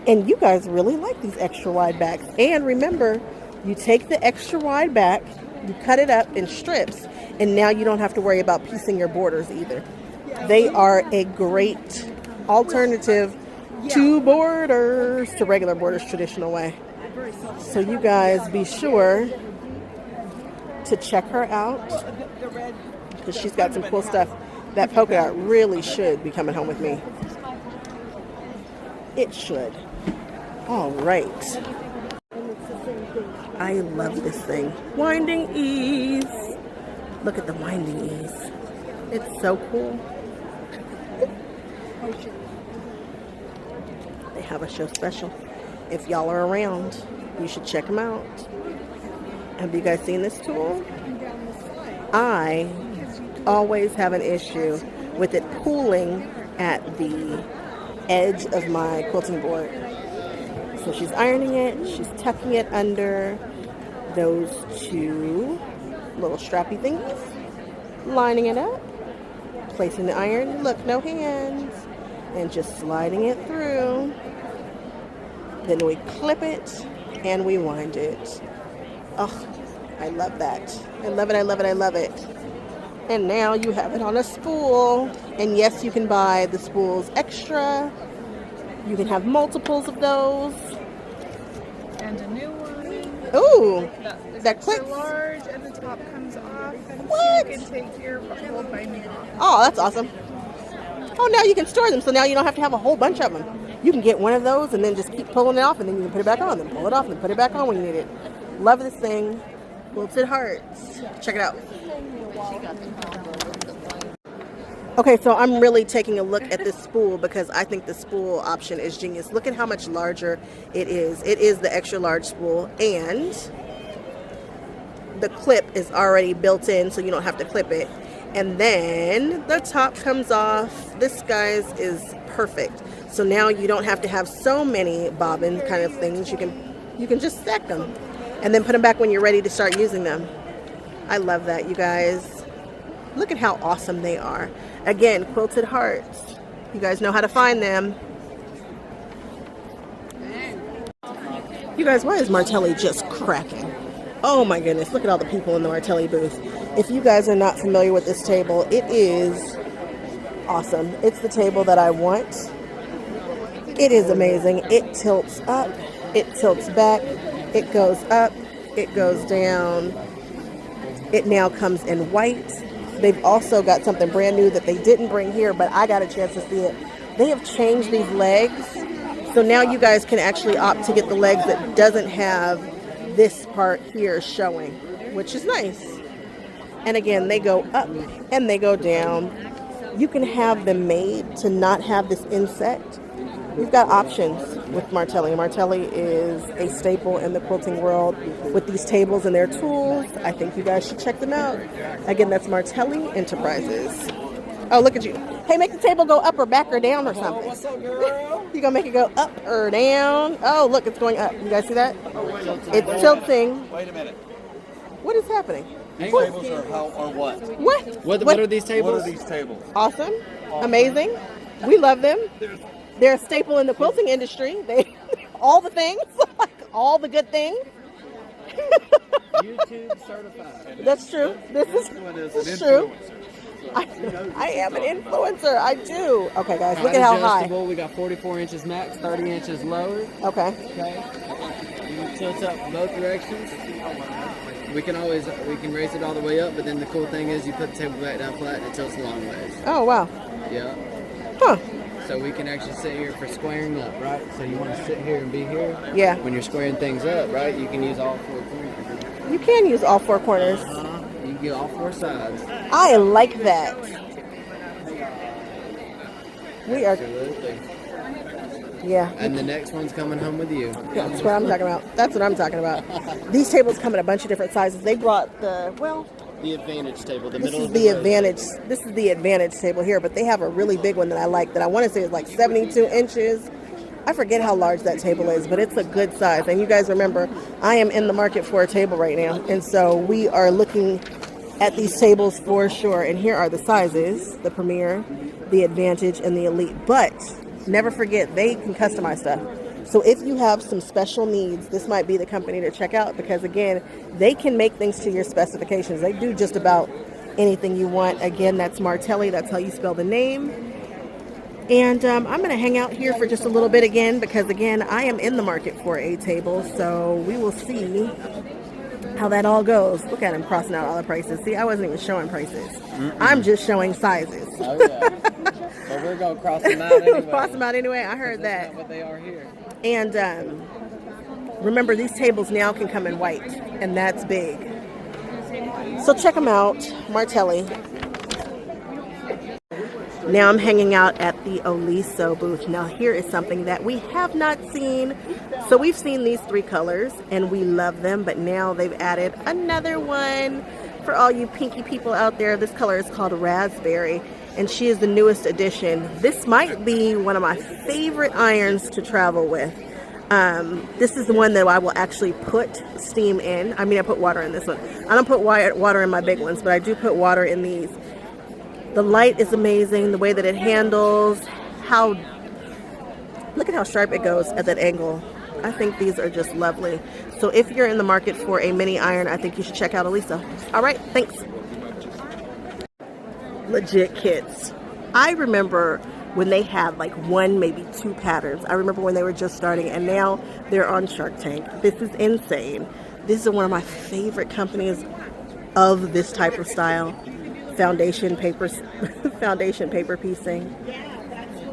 And you guys really like these extra wide backs. And remember, you take the extra wide back, you cut it up in strips, and now you don't have to worry about piecing your borders either. They are a great alternative to borders, to regular borders traditional way. So you guys be sure to check her out, because she's got some cool stuff. That polka dot really should be coming home with me. It should. All right. I love this thing. Winding ease. Look at the winding ease. It's so cool. They have a show special. If y'all are around, you should check them out. Have you guys seen this tool? I always have an issue with it pulling at the edge of my quilting board. So she's ironing it, she's tucking it under those two little strappy thingies, lining it up, placing the iron, look, no hands, and just sliding it through. Then we clip it and we wind it. Oh, I love that. I love it, I love it, I love it. And now you have it on a spool. And yes, you can buy the spools extra. You can have multiples of those. And a new one. Ooh, that Extra clicks. large, and the top comes off. And What? You can take your whole binding off. Oh, that's awesome. Oh, now you can store them, so now you don't have to have a whole bunch of them. You can get one of those and then just keep pulling it off, and then you can put it back on, then pull it off, and put it back on when you need it. Love this thing. Quilted Heartz. Check it out. Okay, so I'm really taking a look at this spool because I think the spool option is genius. Look at how much larger it is. It is the extra large spool, and the clip is already built in, so you don't have to clip it. And then the top comes off. This, guys, is perfect. So now you don't have to have so many bobbin kind of things. You can just stack them and then put them back when you're ready to start using them. I love that, you guys. Look at how awesome they are. Again, Quilted Heartz. You guys know how to find them. You guys, why is Martelli just cracking? Oh my goodness, look at all the people in the Martelli booth. If you guys are not familiar with this table, it is awesome. It's the table that I want. It is amazing. It tilts up, it tilts back, it goes up, it goes down. It now comes in white. They've also got something brand new that they didn't bring here, but I got a chance to see it. They have changed these legs. So now you guys can actually opt to get the legs that doesn't have this part here showing, which is nice. And again, they go up and they go down. You can have them made to not have this insect. We've got options with Martelli. Martelli is a staple in the quilting world with these tables and their tools. I think you guys should check them out. Again, that's Martelli Enterprises. Oh, look at you. Hey, make the table go up or back or down or something. What's up, girl? You gonna make it go up or down? Oh, look, it's going up. You guys see that? It's tilting. Wait a minute. What is happening? These tables are how or what? What are these tables? What are these tables? Awesome. Amazing. We love them. They're a staple in the quilting industry. They all the things, like all the good things. YouTube certified. That's true. This is true. I am an influencer. I do. Okay, guys, look at how high. We got 44 inches max, 30 inches lower. Okay. You can tilt up both directions. We can raise it all the way up, but then the cool thing is you put the table back down flat and it tilts a long ways. Oh, wow. Yeah. Huh. So we can actually sit here for squaring up, right? So you want to sit here and be here? Yeah. When you're squaring things up, right, you can use all four corners. You can use all four corners. You can get all four sides. I like that. We are. Absolutely. Yeah. And the next one's coming home with you. That's what I'm talking about. That's what I'm talking about. These tables come in a bunch of different sizes. They brought the advantage table. This is the advantage table here, but they have a really big one that I like that I want to say is like 72 inches. I forget how large that table is, but it's a good size. And you guys remember, I am in the market for a table right now. And so we are looking at these tables for sure. And here are the sizes, the Premier, the Advantage, and the Elite. But never forget, they can customize stuff. So if you have some special needs, this might be the company to check out because, again, they can make things to your specifications. They do just about anything you want. Again, that's Martelli. That's how you spell the name. And I'm going to hang out here for just a little bit again because, again, I am in the market for a table. So we will see how that all goes. Look at him crossing out all the prices. See, I wasn't even showing prices. I'm just showing sizes. Oh, yeah. But we're going to cross them out anyway. Cross them out anyway. I heard that. That's not what they are here. And remember, these tables now can come in white, and that's big. So check them out, Martelli. Now I'm hanging out at the Oliso booth. Now here is something that we have not seen. So we've seen these three colors, and we love them, but now they've added another one. For all you pinky people out there, this color is called Raspberry, and she is the newest addition. This might be one of my favorite irons to travel with. This is the one that I will actually put steam in. I mean, I put water in this one. I don't put water in my big ones, but I do put water in these. The light is amazing, the way that it handles, look at how sharp it goes at that angle. I think these are just lovely. So if you're in the market for a mini iron, I think you should check out Oliso. All right, thanks. Legit kits. I remember when they had like one, maybe two patterns. I remember when they were just starting, and now they're on Shark Tank. This is insane. This is one of my favorite companies of this type of style. Foundation paper piecing.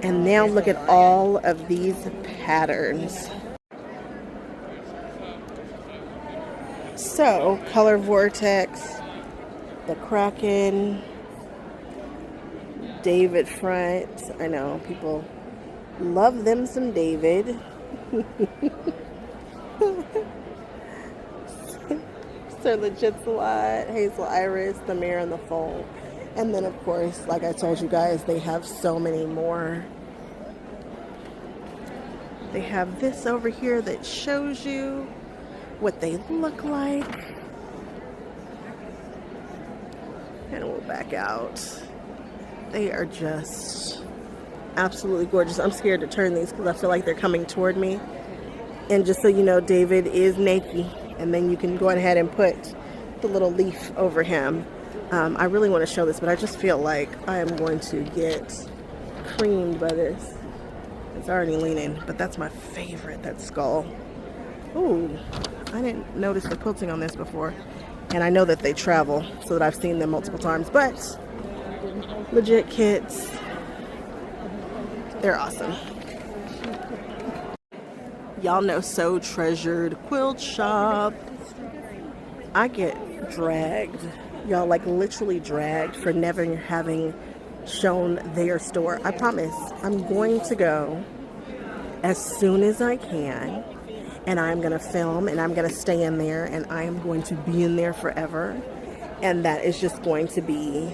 And now look at all of these patterns. So, Color Vortex, the Kraken, David front. I know people love them some David. Sir Legit's-a-Lot, Hazel Iris, the Mirror and the Fold. And then, of course, like I told you guys, they have so many more. They have this over here that shows you what they look like. And we'll back out. They are just absolutely gorgeous. I'm scared to turn these because I feel like they're coming toward me. And just so you know, David is naked. And then you can go ahead and put the little leaf over him. I really want to show this, but I just feel like I am going to get creamed by this. It's already leaning, but that's my favorite, that skull. Ooh, I didn't notice the quilting on this before. And I know that they travel, so that I've seen them multiple times, but legit kits, they're awesome. Y'all know So Treasured Quilt Shop. I get dragged, y'all, like literally dragged for never having shown their store. I promise I'm going to go as soon as I can, and I'm going to film, and I'm going to stay in there, and I am going to be in there forever. And that is just going to be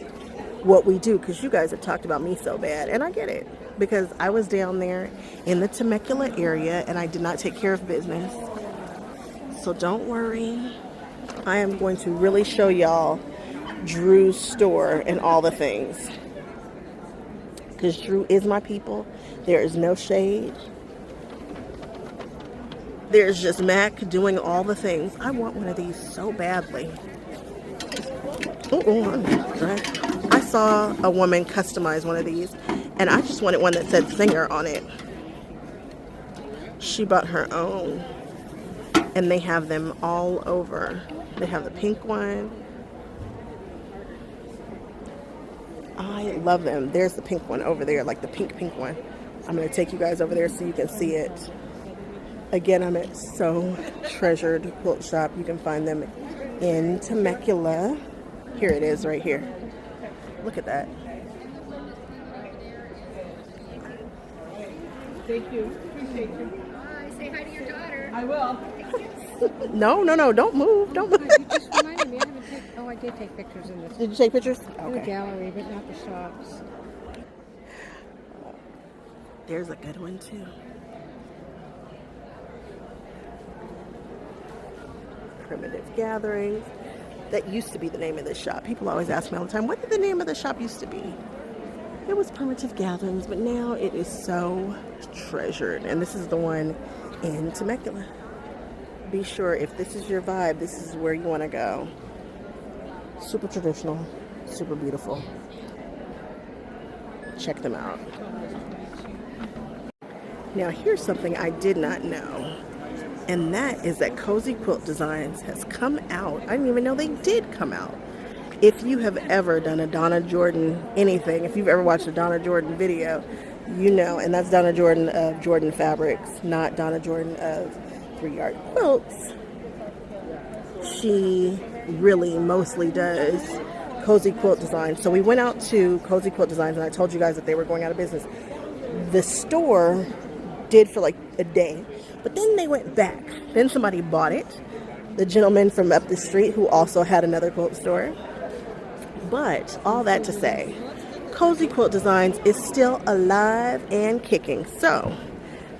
what we do, because you guys have talked about me so bad, and I get it, because I was down there in the Temecula area and I did not take care of business. So don't worry, I am going to really show y'all Drew's store and all the things, because Drew is my people. There is no shade. There's just Mac doing all the things. I want one of these so badly. I saw a woman customize one of these, and I just wanted one that said singer on it. She bought her own, and they have them all over. They have the pink one. I love them. There's the pink one over there, like the pink one. I'm going to take you guys over there so you can see it. Again, I'm at So Treasured Quilt Shop. You can find them in Temecula. Here it is right here. Look at that. Thank you. Appreciate you. Say hi to your daughter. I will. No, don't move. Don't move. You just reminded me, I did take pictures in this. Did you take pictures? In the gallery, but not the shops. There's a good one too. Primitive Gatherings. That used to be the name of this shop. People always ask me all the time, what did the name of the shop used to be? It was Primitive Gatherings, but now it is So Treasured. And this is the one in Temecula. Be sure, if this is your vibe, this is where you want to go. Super traditional, super beautiful. Check them out. Now here's something I did not know, and that is that Cozy Quilt Designs has come out. I didn't even know they did come out. If you have ever done a Donna Jordan anything, if you've ever watched a Donna Jordan video, you know, and that's Donna Jordan of Jordan Fabrics, not Donna Jordan of 3 Yard Quilts. She really mostly does Cozy Quilt Designs. So we went out to Cozy Quilt Designs, and I told you guys that they were going out of business. The store did for like a day, but then they went back. Then somebody bought it. The gentleman from up the street who also had another quilt store. But all that to say, Cozy Quilt Designs is still alive and kicking. So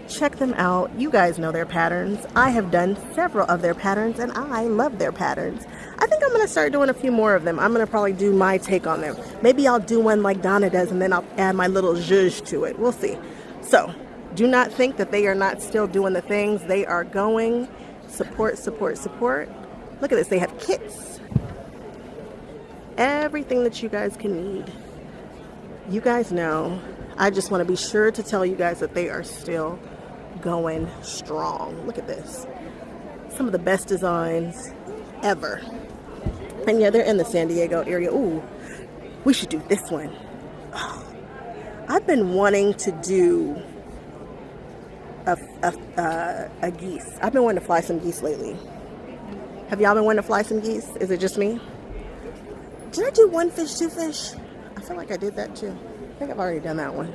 check them out. You guys know their patterns. I have done several of their patterns, and I love their patterns. I think I'm going to start doing a few more of them. I'm going to probably do my take on them. Maybe I'll do one like Donna does, and then I'll add my little zhuzh to it. We'll see. So do not think that they are not still doing the things. They are going. Support, support, support. Look at this. They have kits. Everything that you guys can need. You guys know. I just want to be sure to tell you guys that they are still going strong. Look at this. some of the best designs ever. And yeah, they're in the San Diego area. Ooh, we should do this one. Oh, I've been wanting to do a geese. I've been wanting to fly some geese lately. Have y'all been wanting to fly some geese? Is it just me? Did I do one fish, two fish? I feel like I did that too. I think I've already done that one.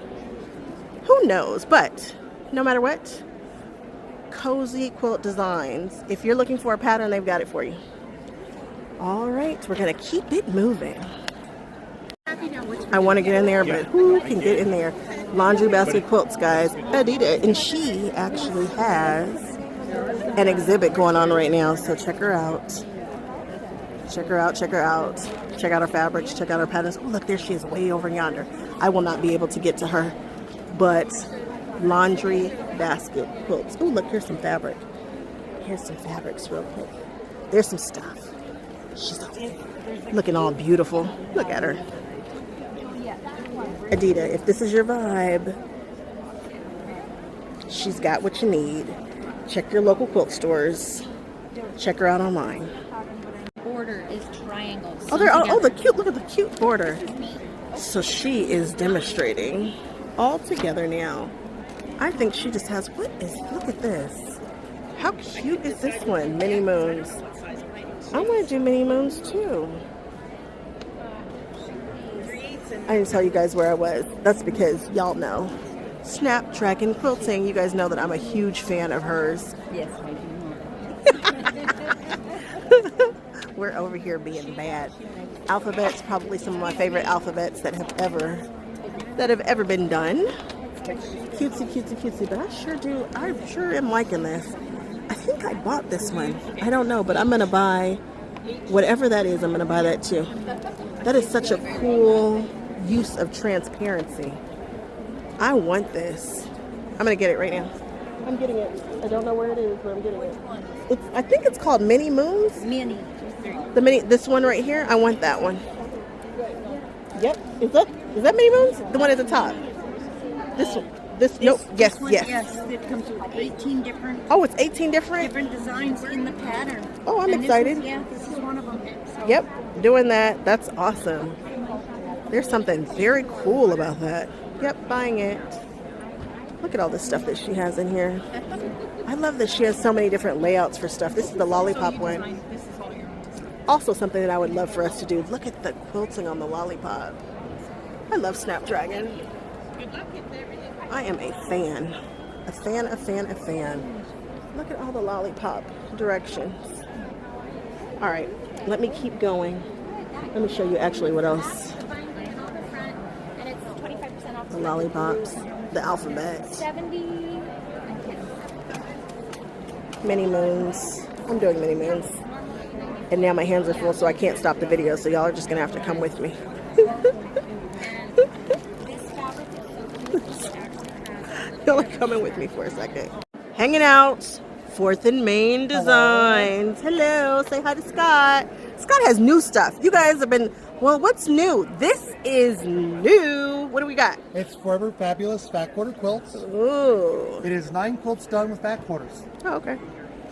Who knows? But no matter what, Cozy Quilt Designs. If you're looking for a pattern, they've got it for you. All right, we're gonna keep it moving. I want to get in there, but who can get in there? Laundry Basket Quilts, guys. Adita, and she actually has an exhibit going on right now, so check her out. Check her out, check her out. Check out her fabrics, check out her patterns. Oh, look, there she is way over yonder. I will not be able to get to her, but Laundry Basket Quilts. Oh, look, here's some fabric. Here's some fabrics real quick. There's some stuff. She's over there, looking all beautiful. Look at her. Adita, if this is your vibe, she's got what you need. Check your local quilt stores. Check her out online. Border is triangles. Oh, they're all, oh, the cute, look at the cute border. So she is demonstrating all together now. I think she just has, what is, look at this. How cute is this one? Mini Moons. I want to do Mini Moons too. I didn't tell you guys where I was. That's because y'all know. Snapdragon Quilting. You guys know that I'm a huge fan of hers. Yes, I do. We're over here being bad. Alphabets, probably some of my favorite alphabets that have ever been done. Cutesy, cutesy, cutesy. But I sure am liking this. I think I bought this one. I don't know, but I'm gonna buy whatever that is. I'm gonna buy that too. That is such a cool use of transparency. I want this. I'm gonna get it right now. I'm getting it. I don't know where it is, but I'm getting it. I think it's called Mini Moons. Mini. The mini, this one right here. I want that one. Yep. Is that Mini Moons? The one at the top. Nope. Yes. Yes. It comes with 18 different. Oh, it's 18 different designs in the pattern. Oh, I'm excited. This is one of them. So. Yep. Doing that. That's awesome. There's something very cool about that. Yep, buying it. Look at all the stuff that she has in here. I love that she has so many different layouts for stuff. This is the lollipop one. Also something that I would love for us to do. Look at the quilting on the lollipop. I love Snapdragon. I am a fan. A fan. Look at all the lollipop directions. All right, let me keep going. Let me show you actually what else. The lollipops, the alphabet. 70. Mini Moons. I'm doing Mini Moons. And now my hands are full, so I can't stop the video, so y'all are just gonna have to come with me. Y'all are coming with me for a second. Hanging out, 4th and Main Designs. Hello, say hi to Scott. Scott has new stuff. You guys have been, well, what's new? This is new. What do we got? It's Forever Fabulous back quarter quilts. Ooh. It is 9 quilts done with back quarters. Oh, okay.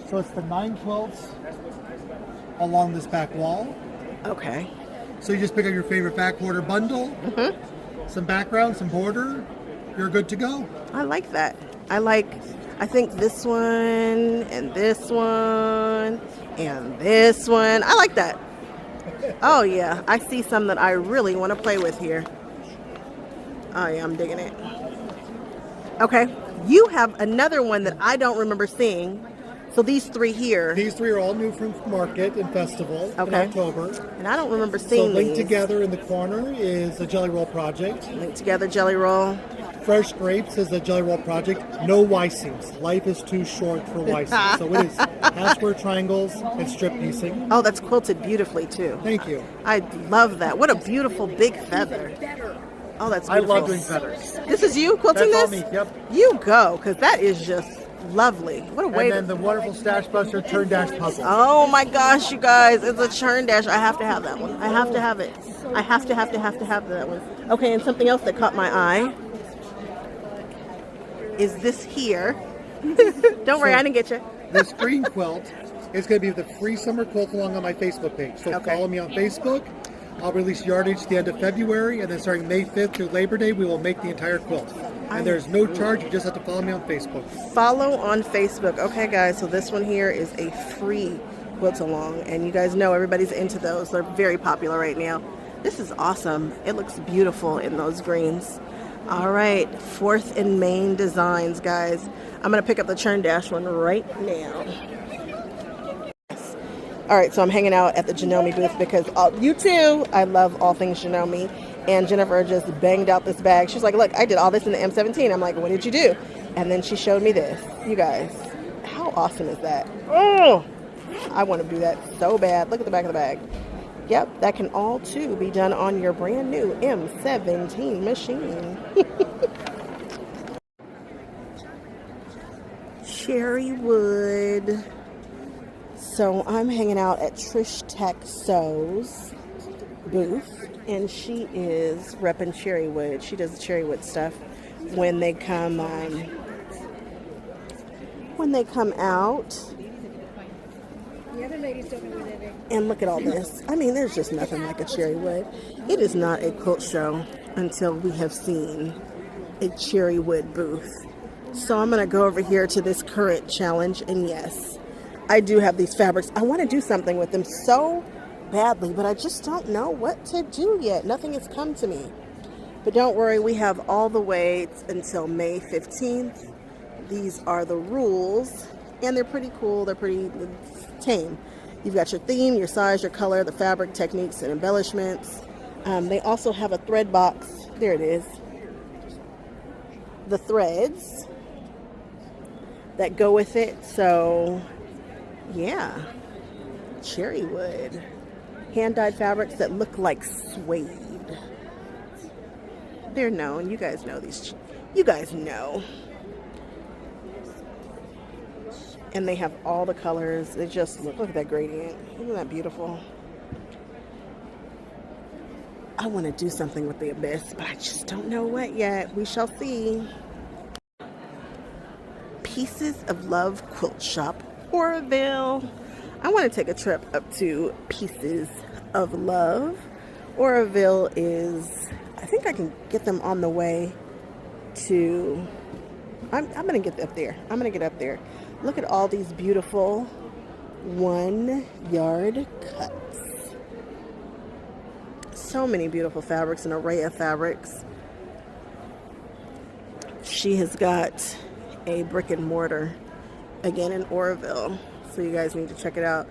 So it's the 9 quilts along this back wall. Okay. So you just pick up your favorite back quarter bundle, some background, some border, you're good to go. I like that. I think this one and this one and this one. I like that. Oh yeah, I see some that I really want to play with here. Oh yeah, I'm digging it. Okay, you have another one that I don't remember seeing. So these 3 here. These 3 are all new from Market and Festival in October. And I don't remember seeing So linked these. together in the corner is a Jelly Roll project. Linked together Jelly Roll. Fresh Grapes is a Jelly Roll project. No Y seams. Life is too short for Y seams. So it is half square triangles and strip piecing. Oh, that's quilted beautifully too. Thank you. I love that. What a beautiful big feather. Oh, that's beautiful. I love doing feathers. This is you quilting That's this? all me, yep. You go, because that is just lovely. What a way And then the wonderful Stash Buster Turn Dash puzzle. Oh my gosh, you guys, it's a churn dash. I have to have that one. I have to have it. I have to have that one. Okay, and something else that caught my eye is this here. Don't worry, I didn't get you. This green quilt It's going to be the free summer quilt along on my Facebook page. So follow me on Facebook. I'll release yardage the end of February, and then starting May 5th through Labor Day, we will make the entire quilt. And there's no charge. You just have to follow me on Facebook. Follow on Facebook. Okay, guys, so this one here is a free quilt along, and you guys know everybody's into those. They're very popular right now. This is awesome. It looks beautiful in those greens. All right, 4th and Main Designs, guys. I'm going to pick up the Churn Dash one right now. All right, so I'm hanging out at the Janome booth because you too, I love all things Janome. And Jennifer just banged out this bag. She's like, look, I did all this in the M17. I'm like, what did you do? And then she showed me this. You guys, how awesome is that? Oh, I want to do that so bad. Look at the back of the bag. Yep, that can all too be done on your brand new M17 machine. Cherrywood. So I'm hanging out at Trish Tech Sew's booth, and she is repping Cherrywood. She does the Cherrywood stuff when they come out. The other ladies don't know what it is. And look at all this. I mean, there's just nothing like a Cherrywood. It is not a quilt show until we have seen a Cherrywood booth. So I'm going to go over here to this current challenge, and yes, I do have these fabrics. I want to do something with them so badly, but I just don't know what to do yet. Nothing has come to me. But don't worry, we have all the way until May 15th. These are the rules, and they're pretty cool. They're pretty tame. You've got your theme, your size, your color, the fabric, techniques, and embellishments. They also have a thread box. There it is. The threads that go with it. So yeah, Cherrywood. Hand-dyed fabrics that look like suede. They're known. You guys know these. You guys know. And they have all the colors. They just look at that gradient. Isn't that beautiful? I want to do something with the Abyss, but I just don't know what yet. We shall see. Pieces of Love Quilt Shop, Oroville. I want to take a trip up to Pieces of Love. Oroville is, I think I can get them on the way to, I'm going to get up there. I'm going to get up there. Look at all these beautiful 1-yard cuts. So many beautiful fabrics, an array of fabrics. She has got a brick and mortar again in Oroville, so you guys need to check it out.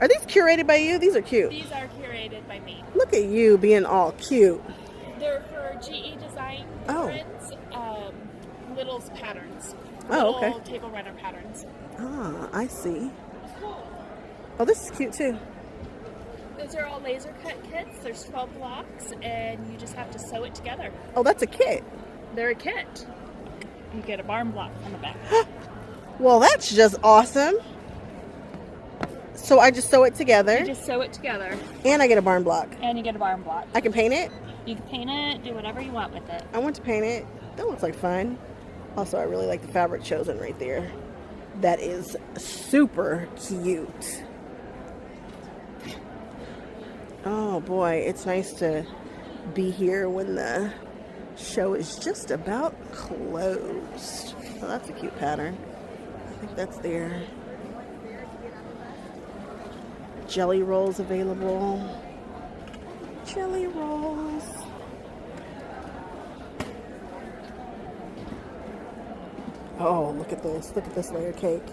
Are these curated by you? These are cute. These are curated by me. Look at you being all cute. They're for GE Design patterns, little patterns. Oh, okay. Little table runner patterns. Ah, I see. Oh, this is cute too. Those are all laser cut kits. There's 12 blocks, and you just have to sew it together. Oh, that's a kit. They're a kit. You get a barn block on the back. Well, that's just awesome. So I just sew it together. You just sew it together. And I get a barn block. And you get a barn block. I can paint it? You can paint it, do whatever you want with it. I want to paint it. That looks like fun. Also, I really like the fabric chosen right there. That is super cute. Oh boy, it's nice to be here when the show is just about closed. Oh, that's a cute pattern. I think that's there. Jelly rolls available. Jelly rolls. Oh, look at this. Look at this layer cake.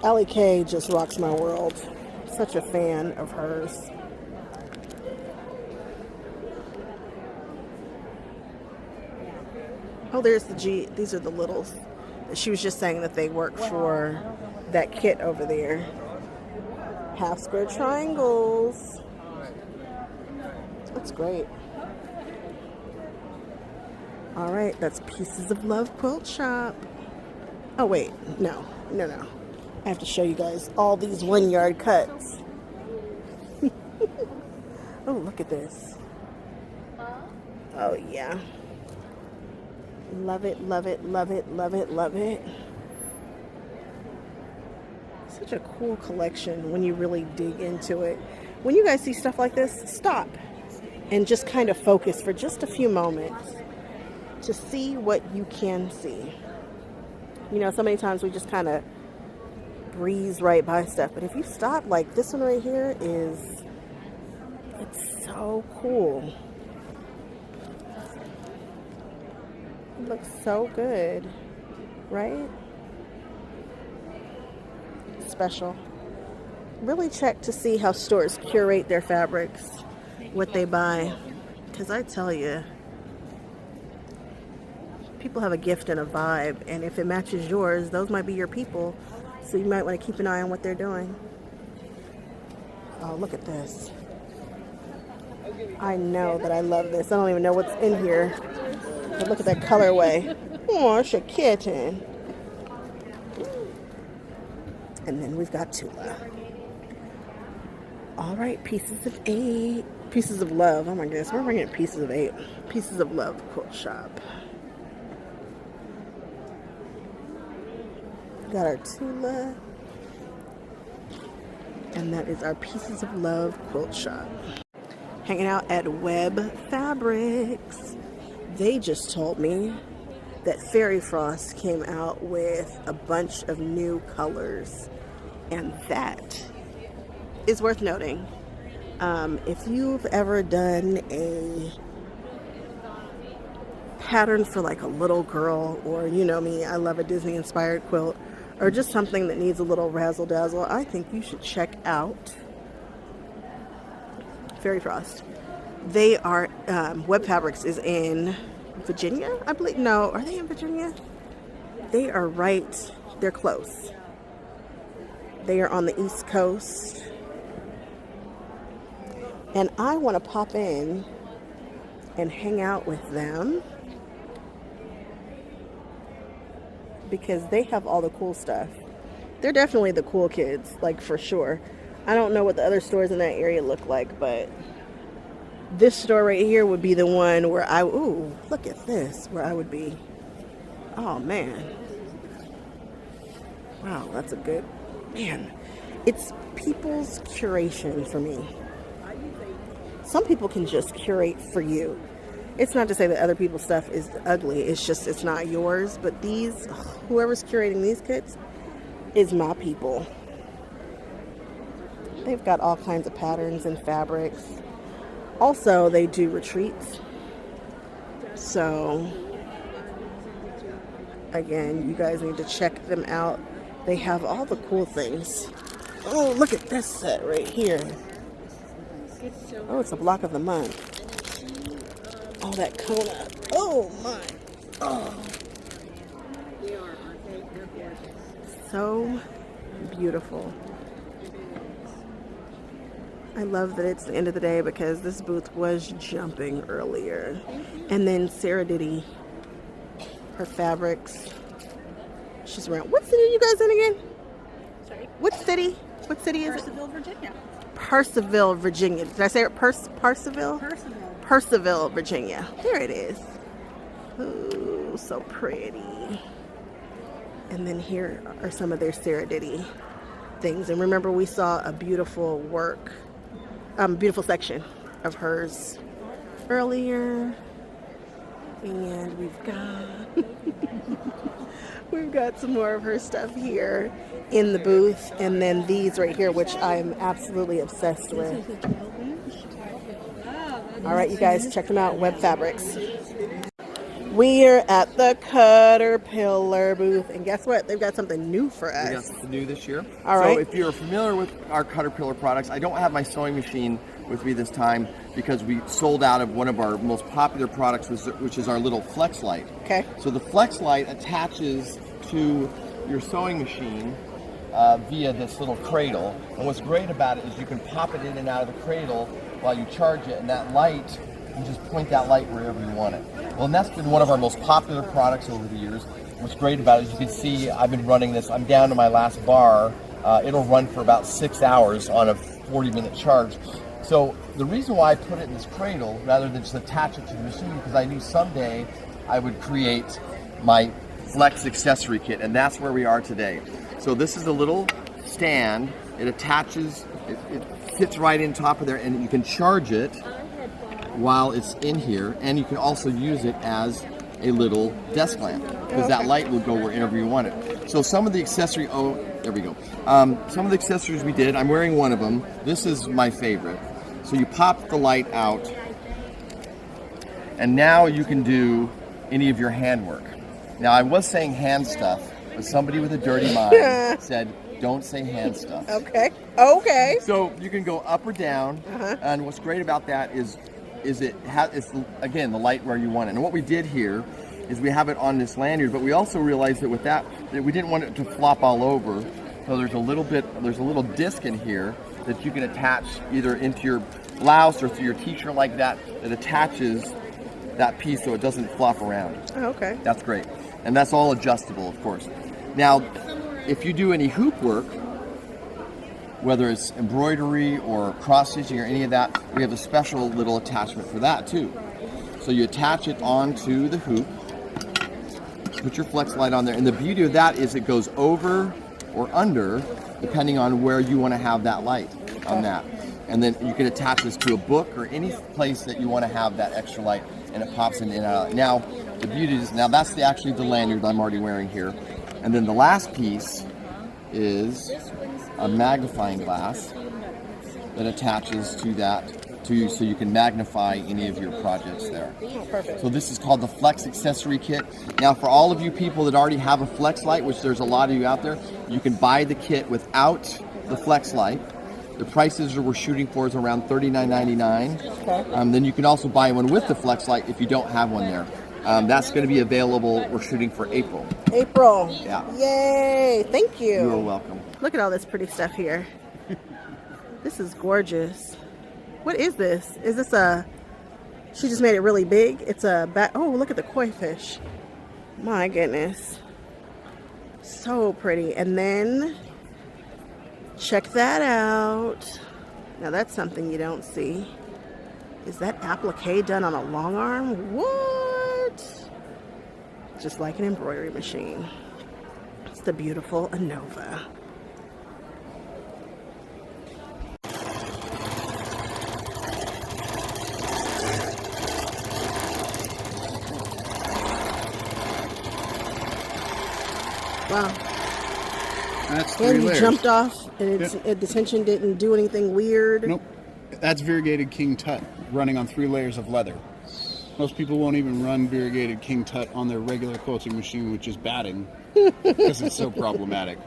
Allie K just rocks my world. Such a fan of hers. Oh, there's the G. These are the littles. She was just saying that they work for that kit over there. Half square triangles. That's great. All right, that's Pieces of Love Quilt Shop. Oh, wait. No. I have to show you guys all these 1-yard cuts. Oh, look at this. Oh, yeah. Love it, love it, love it, love it, love it. such a cool collection when you really dig into it. When you guys see stuff like this, stop and just kind of focus for just a few moments to see what you can see. You know, so many times we just kind of breeze right by stuff, but if you stop, like this one right here is, it's so cool. It looks so good, right? Special. Really check to see how stores curate their fabrics, what they buy, because I tell you, people have a gift and a vibe, and if it matches yours, those might be your people, so you might want to keep an eye on what they're doing. Oh, look at this. I know that I love this. I don't even know what's in here, but look at that colorway. Oh, it's a kitten. And then we've got Tula. All right, pieces of 8. Pieces of love. Oh my goodness, we're bringing pieces of 8. Pieces of love quilt shop. Got our Tula. And that is our Pieces of Love quilt shop. Hanging out at Web Fabrics. They just told me that Fairy Frost came out with a bunch of new colors. And that is worth noting. If you've ever done a pattern for like a little girl, or you know me, I love a Disney inspired quilt, or just something that needs a little razzle dazzle, I think you should check out Fairy Frost. They are, Web Fabrics is in Virginia, I believe. No, are they in Virginia? They are right, they're close. They are on the East Coast. And I want to pop in and hang out with them because they have all the cool stuff. They're definitely the cool kids, like for sure. I don't know what the other stores in that area look like, but this store right here would be the one where I, ooh, look at this, where I would be. Oh man. Wow, that's a good, man. It's people's curation for me. Some people can just curate for you. It's not to say that other people's stuff is ugly. It's just, it's not yours. But these, whoever's curating these kits is my people. They've got all kinds of patterns and fabrics. Also, they do retreats. So, again, you guys need to check them out. They have all the cool things. Oh, look at this set right here. Oh, it's a block of the month. Oh, that Kona. Oh, my. Oh. So beautiful. I love that it's the end of the day because this booth was jumping earlier. And then Sarah Diddy, her fabrics. She's around. What city are you guys in again? Sorry? What city? What city is it? Purcellville, Virginia. Purcellville, Virginia. Did I say it? Purcellville? Purcellville. Purcellville, Virginia. There it is. Ooh, so pretty. And then here are some of their Sarah Diddy things. And remember, we saw a beautiful beautiful section of hers earlier. And we've got some more of her stuff here in the booth. And then these right here, which I'm absolutely obsessed with. All right, you guys, check them out, Web Fabrics. We're at the Cutterpillar booth, and guess what? They've got something new for us. We got something new this year. All right. So if you're familiar with our Cutterpillar products, I don't have my sewing machine with me this time because we sold out of one of our most popular products, which is our little Flex Light. Okay. So the Flex Light attaches to your sewing machine via this little cradle. And what's great about it is you can pop it in and out of the cradle while you charge it, and that light, you just point that light wherever you want it. Well, and that's been one of our most popular products over the years. What's great about it is you can see I've been running this. I'm down to my last bar. It'll run for about 6 hours on a 40-minute charge. So the reason why I put it in this cradle rather than just attach it to the machine, because I knew someday I would create my Flex accessory kit, and that's where we are today. So this is a little stand. It attaches, it fits right in top of there, and you can charge it while it's in here, and you can also use it as a little desk lamp, because that light will go wherever you want it. So some of the accessory, oh, there we go. Some of the accessories we did, I'm wearing one of them. This is my favorite. So you pop the light out, and now you can do any of your handwork. Now I was saying hand stuff, but somebody with a dirty mind said, don't say hand stuff. Okay. Okay. So you can go up or down, and what's great about that is it's again the light where you want it. And what we did here is we have it on this lanyard, but we also realized that with that we didn't want it to flop all over. So there's a little disc in here that you can attach either into your blouse or through your t-shirt like that attaches that piece so it doesn't flop around. Oh, okay. That's great. And that's all adjustable, of course. Now, if you do any hoop work, whether it's embroidery or cross-stitching or any of that, we have a special little attachment for that too. So you attach it onto the hoop, put your flex light on there, and the beauty of that is it goes over or under depending on where you want to have that light on that. And then you can attach this to a book or any place that you want to have that extra light, and it pops in and out. Now, the beauty is, now that's actually the lanyard I'm already wearing here. And then the last piece is a magnifying glass that attaches to that so you can magnify any of your projects there. Oh, perfect. So this is called the Flex Accessory Kit. Now for all of you people that already have a flex light, which there's a lot of you out there, you can buy the kit without the flex light. The prices we're shooting for is around $39.99. Okay. Then you can also buy one with the flex light if you don't have one there. That's going to be available. We're shooting for April. April. Yeah. Yay. Thank you. You are welcome. Look at all this pretty stuff here. This is gorgeous. What is this? Is this she just made it really big? It's a back. Oh, look at the koi fish. My goodness. So pretty. And then check that out. Now that's something you don't see. Is that applique done on a long arm? What? Just like an embroidery machine. It's the beautiful INNOVA. Wow. That's 3 And you layers. jumped off, and the tension didn't do anything weird. Nope. That's variegated King Tut running on 3 layers of leather. Most people won't even run variegated King Tut on their regular quilting machine, which is batting, because it's so problematic.